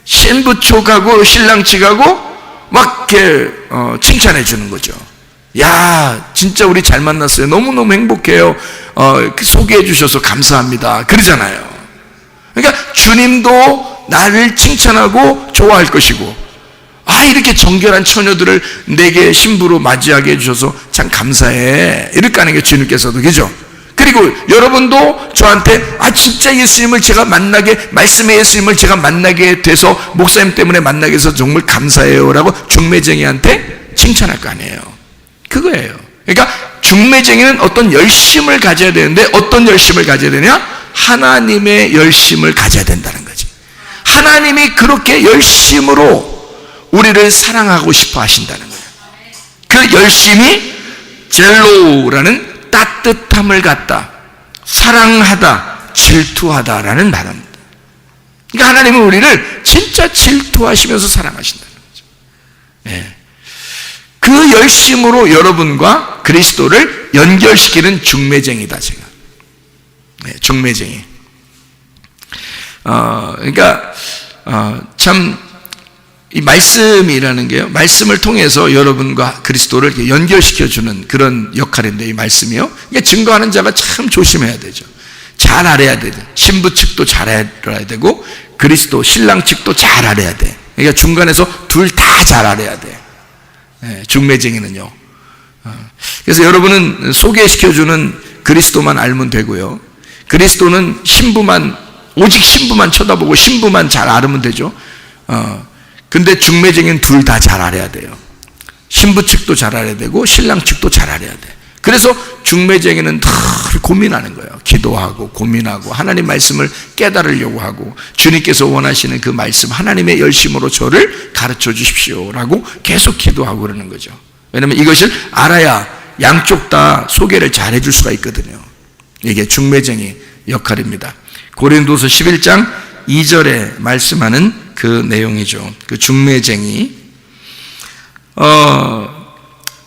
Speaker 1: 신부 쪽하고 신랑 측하고 막 이렇게 칭찬해 주는 거죠. 야, 진짜 우리 잘 만났어요. 너무너무 행복해요. 소개해 주셔서 감사합니다. 그러잖아요. 그러니까 주님도 나를 칭찬하고 좋아할 것이고, 이렇게 정결한 처녀들을 내게 신부로 맞이하게 해주셔서 참 감사해, 이렇게 하는 게 주님께서도, 그죠? 그리고 여러분도 저한테 진짜 예수님을 제가 만나게, 말씀의 예수님을 제가 만나게 돼서 목사님 때문에 만나게 해서 정말 감사해요 라고 중매쟁이한테 칭찬할 거 아니에요. 그거예요. 그러니까 중매쟁이는 어떤 열심을 가져야 되는데, 어떤 열심을 가져야 되냐? 하나님의 열심을 가져야 된다는 거지. 하나님이 그렇게 열심으로 우리를 사랑하고 싶어 하신다는 거예요. 그 열심이 젤로우라는 따뜻함을 갖다, 사랑하다, 질투하다라는 단어입니다. 그러니까 하나님은 우리를 진짜 질투하시면서 사랑하신다는 거죠. 네. 그 열심으로 여러분과 그리스도를 연결시키는 중매쟁이다, 제가. 네, 중매쟁이. 그러니까 참 이 말씀이라는 게요, 말씀을 통해서 여러분과 그리스도를 이렇게 연결시켜주는 그런 역할인데, 이 말씀이요, 이게 증거하는 자가 참 조심해야 되죠. 잘 알아야 되죠. 신부 측도 잘 알아야 되고 그리스도 신랑 측도 잘 알아야 돼. 그러니까 중간에서 둘 다 잘 알아야 돼. 네, 중매쟁이는요. 그래서 여러분은 소개시켜주는 그리스도만 알면 되고요, 그리스도는 신부만, 오직 신부만 쳐다보고 신부만 잘 알으면 되죠. 근데 중매쟁이는 둘 다 잘 알아야 돼요. 신부 측도 잘 알아야 되고 신랑 측도 잘 알아야 돼. 그래서 중매쟁이는 늘 고민하는 거예요. 기도하고 고민하고 하나님 말씀을 깨달으려고 하고, 주님께서 원하시는 그 말씀, 하나님의 열심으로 저를 가르쳐 주십시오 라고 계속 기도하고 그러는 거죠. 왜냐하면 이것을 알아야 양쪽 다 소개를 잘 해줄 수가 있거든요. 이게 중매쟁이 역할입니다. 고린도서 11장 2절에 말씀하는 그 내용이죠. 그 중매쟁이.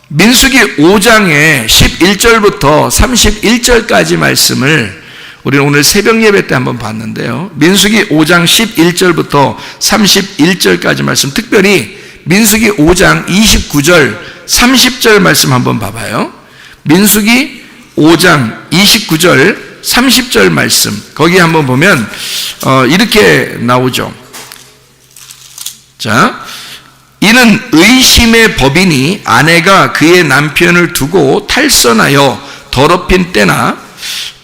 Speaker 1: 민수기 5장의 11절부터 31절까지 말씀을 우리는 오늘 새벽 예배 때 한번 봤는데요. 민수기 5장 11절부터 31절까지 말씀, 특별히 민수기 5장 29절, 30절 말씀 한번 봐봐요. 민수기 5장 29절, 30절 말씀, 거기 한번 보면 이렇게 나오죠. 자, 이는 의심의 법이니 아내가 그의 남편을 두고 탈선하여 더럽힌 때나,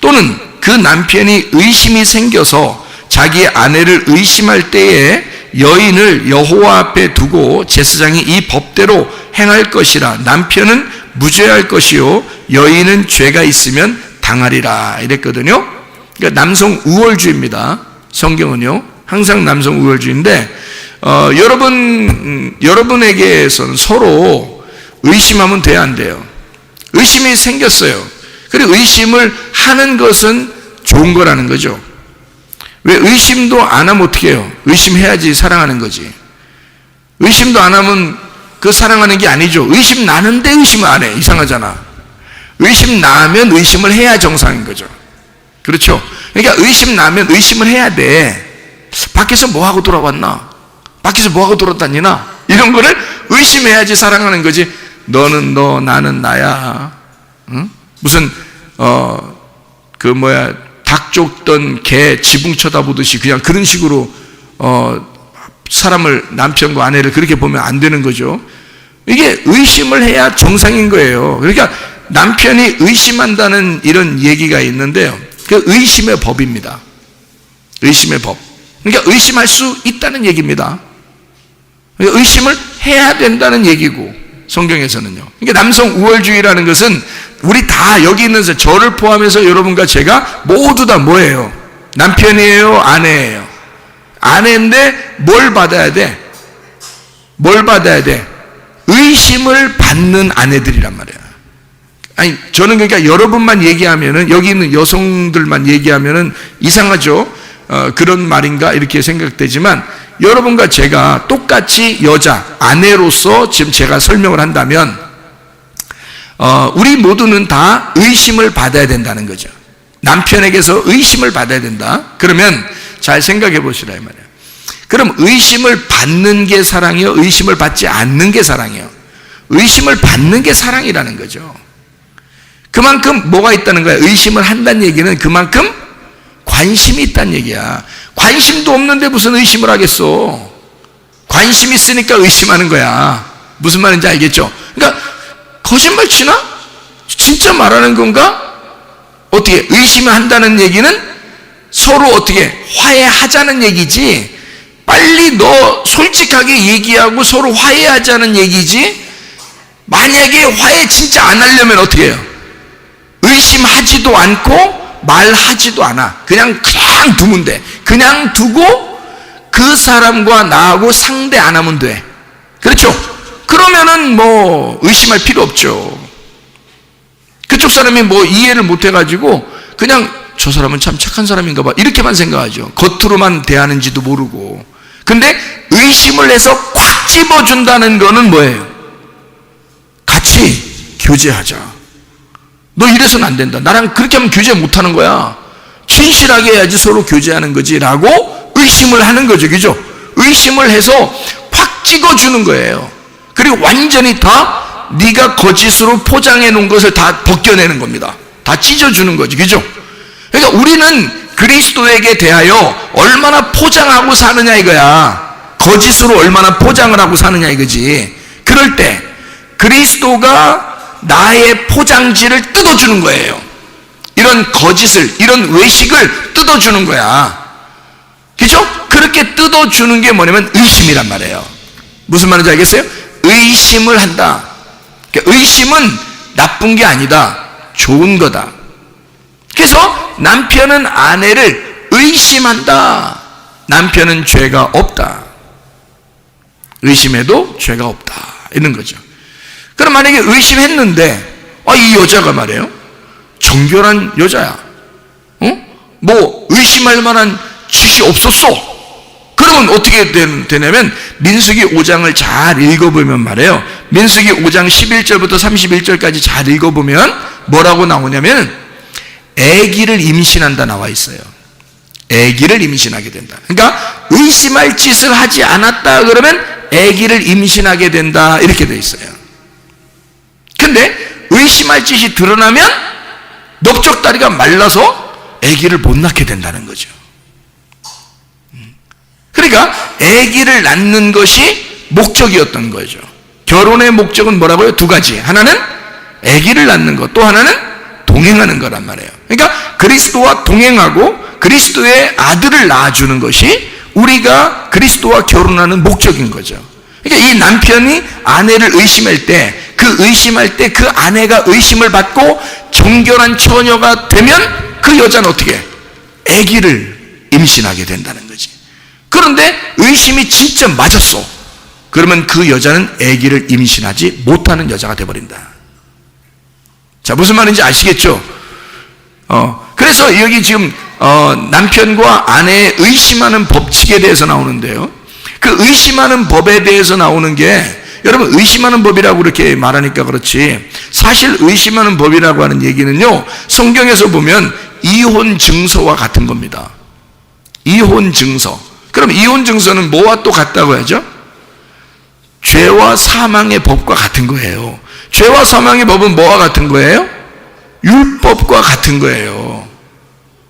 Speaker 1: 또는 그 남편이 의심이 생겨서 자기 아내를 의심할 때에 여인을 여호와 앞에 두고 제사장이 이 법대로 행할 것이라. 남편은 무죄할 것이요 여인은 죄가 있으면 당하리라, 이랬거든요. 그러니까 남성 우월주의입니다. 성경은요 항상 남성 우월주의인데, 여러분에게서는 서로 의심하면 돼야 안 돼요. 의심이 생겼어요. 그리고 의심을 하는 것은 좋은 거라는 거죠. 왜 의심도 안 하면 어떻게 해요? 의심해야지 사랑하는 거지. 의심도 안 하면 그 사랑하는 게 아니죠. 의심 나는데 의심을 안 해. 이상하잖아. 의심 나면 의심을 해야 정상인 거죠. 그렇죠? 그러니까 의심 나면 의심을 해야 돼. 밖에서 뭐하고 돌아왔나? 밖에서 뭐하고 돌아다니나? 이런 거를 의심해야지 사랑하는 거지. 너는 너, 나는 나야. 응? 무슨 닭 쫓던 개 지붕 쳐다보듯이 그냥 그런 식으로 사람을, 남편과 아내를 그렇게 보면 안 되는 거죠. 이게 의심을 해야 정상인 거예요. 그러니까 남편이 의심한다는 이런 얘기가 있는데요, 그 의심의 법입니다. 의심의 법. 그러니까 의심할 수 있다는 얘기입니다. 그러니까 의심을 해야 된다는 얘기고, 성경에서는요. 그러니까 남성 우월주의라는 것은 우리 다 여기 있는 저를 포함해서 여러분과 제가 모두 다 뭐예요? 남편이에요? 아내예요? 아내인데 뭘 받아야 돼? 뭘 받아야 돼? 의심을 받는 아내들이란 말이야. 아니, 저는 그러니까 여러분만 얘기하면은, 여기 있는 여성들만 얘기하면은 이상하죠? 그런 말인가? 이렇게 생각되지만, 여러분과 제가 똑같이 여자, 아내로서 지금 제가 설명을 한다면, 우리 모두는 다 의심을 받아야 된다는 거죠. 남편에게서 의심을 받아야 된다. 그러면 잘 생각해 보시라 이 말이에요. 그럼 의심을 받는 게 사랑이요? 의심을 받지 않는 게 사랑이요? 의심을 받는 게 사랑이라는 거죠. 그만큼 뭐가 있다는 거야? 의심을 한다는 얘기는 그만큼 관심이 있다는 얘기야. 관심도 없는데 무슨 의심을 하겠어? 관심 있으니까 의심하는 거야. 무슨 말인지 알겠죠? 그러니까 거짓말 치나? 진짜 말하는 건가? 어떻게 의심을 한다는 얘기는 서로 어떻게 화해하자는 얘기지, 빨리 너 솔직하게 얘기하고 서로 화해하자는 얘기지. 만약에 화해 진짜 안 하려면 어떻게 해요? 의심하지도 않고 말하지도 않아. 그냥 두면 돼. 그냥 두고 그 사람과 나하고 상대 안 하면 돼. 그렇죠? 그러면은 뭐 의심할 필요 없죠. 그쪽 사람이 뭐 이해를 못 해가지고 그냥 저 사람은 참 착한 사람인가 봐 이렇게만 생각하죠. 겉으로만 대하는지도 모르고. 근데 의심을 해서 꽉 집어준다는 거는 뭐예요? 같이 교제하자. 너 이래서는 안 된다. 나랑 그렇게 하면 교제 못하는 거야. 진실하게 해야지 서로 교제하는 거지 라고 의심을 하는 거죠. 그죠? 의심을 해서 확 찍어주는 거예요. 그리고 완전히 다 네가 거짓으로 포장해 놓은 것을 다 벗겨내는 겁니다. 다 찢어주는 거지. 그죠? 그러니까 우리는 그리스도에게 대하여 얼마나 포장하고 사느냐 이거야. 거짓으로 얼마나 포장을 하고 사느냐 이거지. 그럴 때 그리스도가 나의 포장지를 뜯어주는 거예요. 이런 거짓을, 이런 외식을 뜯어주는 거야. 그죠? 그렇게 뜯어주는 게 뭐냐면 의심이란 말이에요. 무슨 말인지 알겠어요? 의심을 한다. 의심은 나쁜 게 아니다. 좋은 거다. 그래서 남편은 아내를 의심한다. 남편은 죄가 없다. 의심해도 죄가 없다. 이런 거죠. 그럼 만약에 의심했는데, 이 여자가 말이에요, 정결한 여자야. 뭐 의심할 만한 짓이 없었어. 그러면 어떻게 되냐면 민수기 5장을 잘 읽어보면 말이에요, 민수기 5장 11절부터 31절까지 잘 읽어보면 뭐라고 나오냐면 아기를 임신한다 나와 있어요. 아기를 임신하게 된다. 그러니까 의심할 짓을 하지 않았다 그러면 아기를 임신하게 된다 이렇게 돼 있어요. 근데 의심할 짓이 드러나면 넓적다리가 말라서 아기를 못 낳게 된다는 거죠. 그러니까 아기를 낳는 것이 목적이었던 거죠. 결혼의 목적은 뭐라고요? 두 가지. 하나는 아기를 낳는 것, 또 하나는 동행하는 거란 말이에요. 그러니까 그리스도와 동행하고 그리스도의 아들을 낳아주는 것이 우리가 그리스도와 결혼하는 목적인 거죠. 그러니까 이 남편이 아내를 의심할 때, 의심할 때 그 아내가 의심을 받고 정결한 처녀가 되면 그 여자는 어떻게 해? 아기를 임신하게 된다는 거지. 그런데 의심이 진짜 맞았어. 그러면 그 여자는 아기를 임신하지 못하는 여자가 되어버린다. 자, 무슨 말인지 아시겠죠? 그래서 여기 지금 남편과 아내의 의심하는 법칙에 대해서 나오는데요, 그 의심하는 법에 대해서 나오는 게, 여러분 의심하는 법이라고 그렇게 말하니까 그렇지, 사실 의심하는 법이라고 하는 얘기는요, 성경에서 보면 이혼 증서와 같은 겁니다. 이혼 증서. 그럼 이혼 증서는 뭐와 또 같다고 하죠? 죄와 사망의 법과 같은 거예요. 죄와 사망의 법은 뭐와 같은 거예요? 율법과 같은 거예요.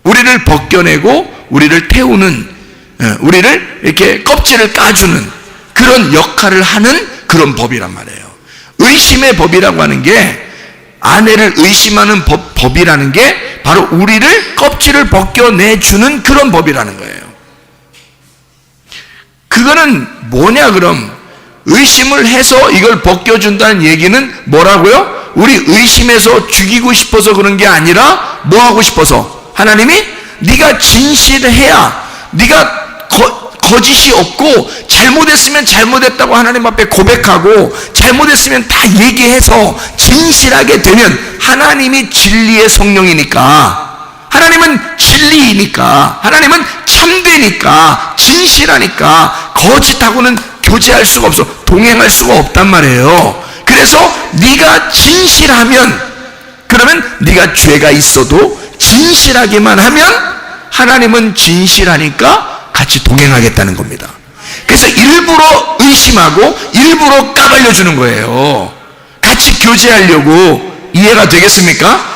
Speaker 1: 우리를 벗겨내고 우리를 태우는, 우리를 이렇게 껍질을 까주는 그런 역할을 하는 그런 법이란 말이에요. 의심의 법이라고 하는 게, 아내를 의심하는 법이라는 게 바로 우리를 껍질을 벗겨내주는 그런 법이라는 거예요. 그거는 뭐냐 그럼? 의심을 해서 이걸 벗겨준다는 얘기는 뭐라고요? 우리 의심해서 죽이고 싶어서 그런 게 아니라 뭐 하고 싶어서? 하나님이 네가 진실해야, 네가 거짓이 없고 잘못했으면 잘못했다고 하나님 앞에 고백하고 잘못했으면 다 얘기해서 진실하게 되면, 하나님이 진리의 성령이니까, 하나님은 진리이니까, 하나님은 참되니까, 진실하니까 거짓하고는 교제할 수가 없어, 동행할 수가 없단 말이에요. 그래서 네가 진실하면, 그러면 네가 죄가 있어도 진실하기만 하면 하나님은 진실하니까 같이 동행하겠다는 겁니다. 그래서 일부러 의심하고 일부러 까발려주는 거예요. 같이 교제하려고. 이해가 되겠습니까?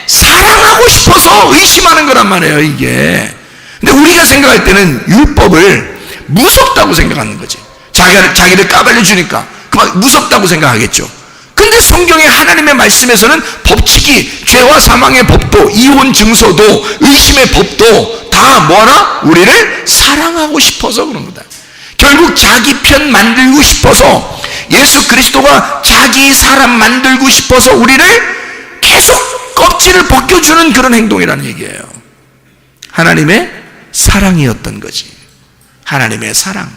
Speaker 1: 사랑하고 싶어서 의심하는 거란 말이에요, 이게. 근데 우리가 생각할 때는 율법을 무섭다고 생각하는 거지. 자기를 까발려주니까 그만 무섭다고 생각하겠죠. 근데 성경의 하나님의 말씀에서는 법칙이, 죄와 사망의 법도, 이혼 증서도, 의심의 법도 다 뭐하나? 우리를 사랑하고 싶어서 그런 거다. 결국 자기 편 만들고 싶어서, 예수 그리스도가 자기 사람 만들고 싶어서 우리를 계속 껍질을 벗겨주는 그런 행동이라는 얘기예요. 하나님의 사랑이었던 거지. 하나님의 사랑.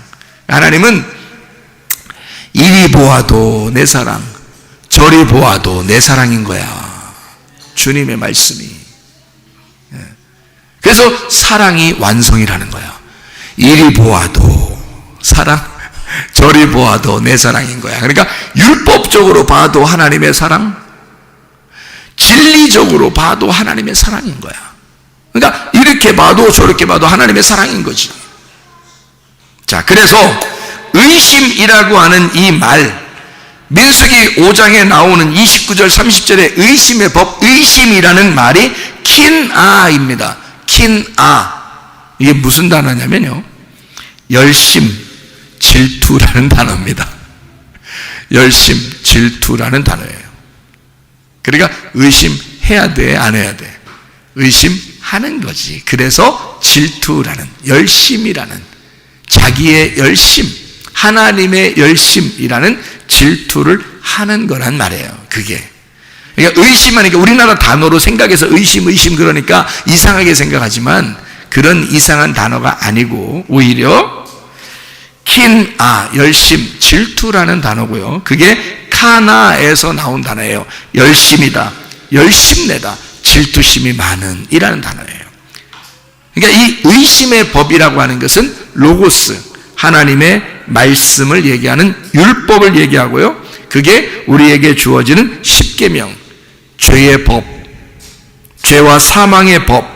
Speaker 1: 하나님은 이리 보아도 내 사랑, 저리 보아도 내 사랑인 거야. 주님의 말씀이. 그래서 사랑이 완성이라는 거야. 이리 보아도 사랑, 저리 보아도 내 사랑인 거야. 그러니까 율법적으로 봐도 하나님의 사랑, 진리적으로 봐도 하나님의 사랑인 거야. 그러니까 이렇게 봐도 저렇게 봐도 하나님의 사랑인 거지. 자, 그래서 의심이라고 하는 이 말, 민수기 5장에 나오는 29절 30절의 의심의 법, 의심이라는 말이 킨아입니다. 킨아. 이게 무슨 단어냐면요, 열심, 질투라는 단어입니다. 열심, 질투라는 단어예요. 그러니까 의심해야 돼, 안 해야 돼? 의심하는 거지. 그래서 질투라는, 열심이라는, 자기의 열심, 하나님의 열심이라는 질투를 하는 거란 말이에요. 그게. 그러니까 의심하니까 우리나라 단어로 생각해서 의심 그러니까 이상하게 생각하지만 그런 이상한 단어가 아니고 오히려 킨아, 열심, 질투라는 단어고요. 그게 카나에서 나온 단어예요. 열심이다, 열심내다, 질투심이 많은 이라는 단어예요. 그러니까 이 의심의 법이라고 하는 것은 로고스, 하나님의 말씀을 얘기하는 율법을 얘기하고요. 그게 우리에게 주어지는 십계명, 죄의 법, 죄와 사망의 법,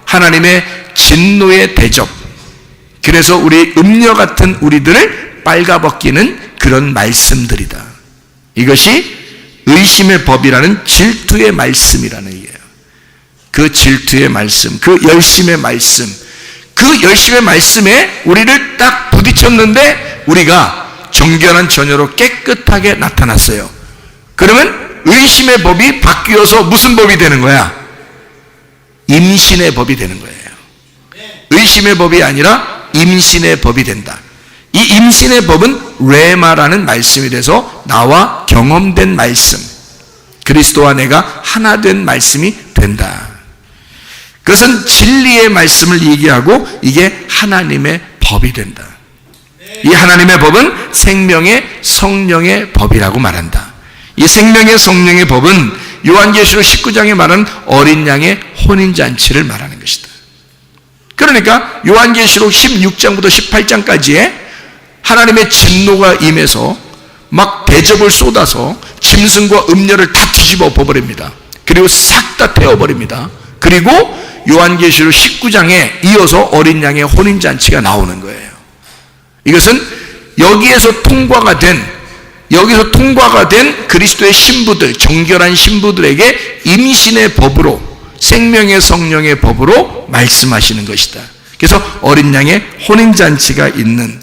Speaker 1: 하나님의 진노의 대접. 그래서 우리 음녀 같은 우리들을 빨가벗기는 그런 말씀들이다. 이것이 의심의 법이라는 질투의 말씀이라는 얘기예요. 그 질투의 말씀, 그 열심의 말씀, 그 열심의 말씀에 우리를 딱 부딪혔는데 우리가 정결한 처녀로 깨끗하게 나타났어요. 그러면 의심의 법이 바뀌어서 무슨 법이 되는 거야? 임신의 법이 되는 거예요. 의심의 법이 아니라 임신의 법이 된다. 이 임신의 법은 레마라는 말씀이 돼서 나와 경험된 말씀, 그리스도와 내가 하나 된 말씀이 된다. 그것은 진리의 말씀을 얘기하고 이게 하나님의 법이 된다. 이 하나님의 법은 생명의 성령의 법이라고 말한다. 이 생명의 성령의 법은 요한계시록 19장에 말하는 어린 양의 혼인잔치를 말하는 것이다. 그러니까 요한계시록 16장부터 18장까지에 하나님의 진노가 임해서 막 대접을 쏟아서 짐승과 음녀를 다 뒤집어 엎어버립니다. 그리고 싹 다 태워버립니다. 그리고 요한계시록 19장에 이어서 어린 양의 혼인잔치가 나오는 거예요. 이것은 여기서 통과가 된 그리스도의 신부들, 정결한 신부들에게 임신의 법으로, 생명의 성령의 법으로 말씀하시는 것이다. 그래서 어린 양의 혼인잔치가 있는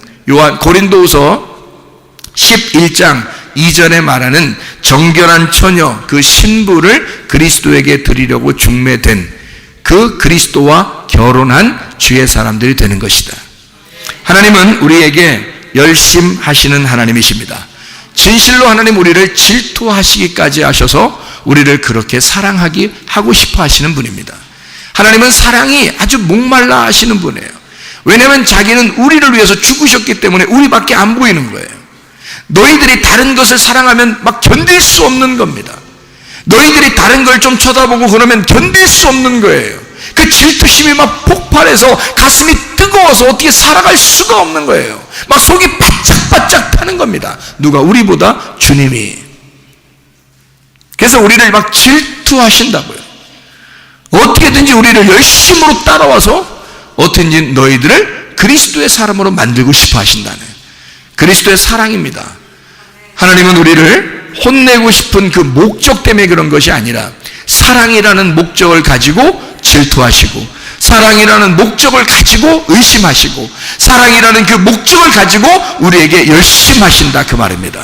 Speaker 1: 고린도후서 11장 2절에 말하는 정결한 처녀, 그 신부를 그리스도에게 드리려고 중매된 그 그리스도와 결혼한 주의 사람들이 되는 것이다. 하나님은 우리에게 열심하시는 하나님이십니다. 진실로 하나님 우리를 질투하시기까지 하셔서 우리를 그렇게 하고 싶어 하시는 분입니다. 하나님은 사랑이 아주 목말라 하시는 분이에요. 왜냐하면 자기는 우리를 위해서 죽으셨기 때문에 우리밖에 안 보이는 거예요. 너희들이 다른 것을 사랑하면 막 견딜 수 없는 겁니다. 너희들이 다른 걸 좀 쳐다보고 그러면 견딜 수 없는 거예요. 그 질투심이 막 폭발해서 가슴이 뜨거워서 어떻게 살아갈 수가 없는 거예요. 막 속이 바짝바짝 타는 겁니다. 누가? 우리보다 주님이. 그래서 우리를 막 질투하신다고요. 어떻게든지 우리를 열심으로 따라와서 어떻게든지 너희들을 그리스도의 사람으로 만들고 싶어 하신다는 그리스도의 사랑입니다. 하나님은 우리를 혼내고 싶은 그 목적 때문에 그런 것이 아니라 사랑이라는 목적을 가지고 질투하시고, 사랑이라는 목적을 가지고 의심하시고, 사랑이라는 그 목적을 가지고 우리에게 열심하신다, 그 말입니다.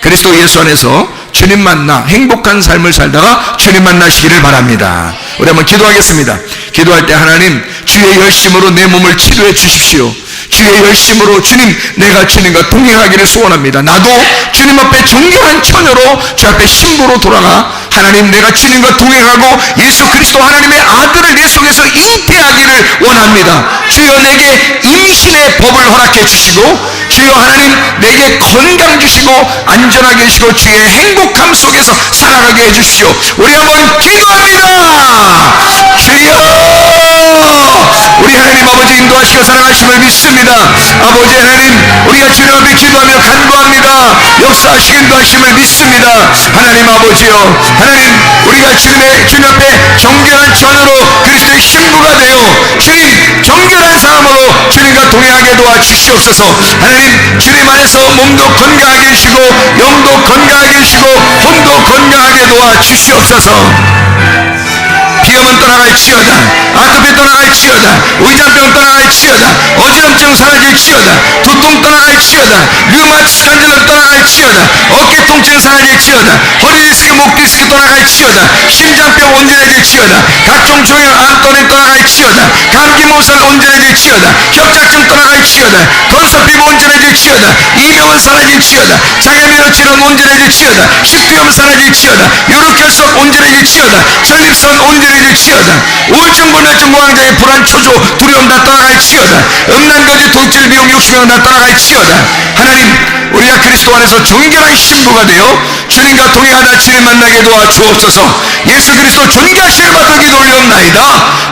Speaker 1: 그리스도 예수 안에서 주님 만나 행복한 삶을 살다가 주님 만나시기를 바랍니다. 우리 한번 기도하겠습니다. 기도할 때 하나님, 주의 열심으로 내 몸을 치료해 주십시오. 주의 열심으로 주님, 내가 주님과 동행하기를 소원합니다. 나도 주님 앞에 정결한 처녀로 주 앞에 신부로 돌아가 하나님, 내가 주님과 동행하고 예수 그리스도 하나님의 아들을 내 속에서 잉태하기를 원합니다. 주여, 내게 임신의 법을 허락해 주시고, 주여 하나님, 내게 건강 주시고 안전하게 해주시고 주의 행복함 속에서 살아가게 해주시오. 우리 한번 기도합니다. 주여, 우리 하나님 아버지 인도하시고 사랑하심을 믿습니다. 아버지 하나님, 우리가 주님 앞에 기도하며 간구합니다. 역사하시고 인도하심을 믿습니다. 하나님 아버지요, 하나님, 우리가 주님 앞에 정결한 처녀로 그리스도의 신부가 되어 주님 정결한 사람으로 주님과 동행하게 도와주시옵소서. 하나님, 주님 안에서 몸도 건강하게 해주시고 영도 건강하게 해주시고 혼도 건강하게 도와주시옵소서. 비염은 떠나갈지어다, 아토피 떠나갈지어다, 의장병 떠나갈지어다, 어지럼증 사라질지어다, 두통 떠나갈지어다, 류마티스 관절염 떠나갈지어다, 어깨 통증 사라질지어다, 허리 디스크, 목 디스크 떠나갈지어다, 심장병 온전해질지어다, 각종 종양 암떠는 떠나갈지어다, 감기 모살 온전해질지어다, 협착증 떠나갈지어다, 건석 피부 온전해질지어다, 이명은 사라질지어다, 장애미로 질환 온전해질지어다, 식도염 사라질지어다, 요로결석 온전해질지어다, 전립선 온전해질지어다, 우울증, 불면증, 공황장애, 불안, 초조, 두려움 다 떠나갈지어다, 음란거지, 돌질, 미용, 욕심은 다 떠나갈지어다. 하나님, 우리가 그리스도 안에서 정결한 신부가 되어 주님과 동행하다 주님 만나게 도와주옵소서. 예수 그리스도 존귀하시는 받들기 돌려옵나이다.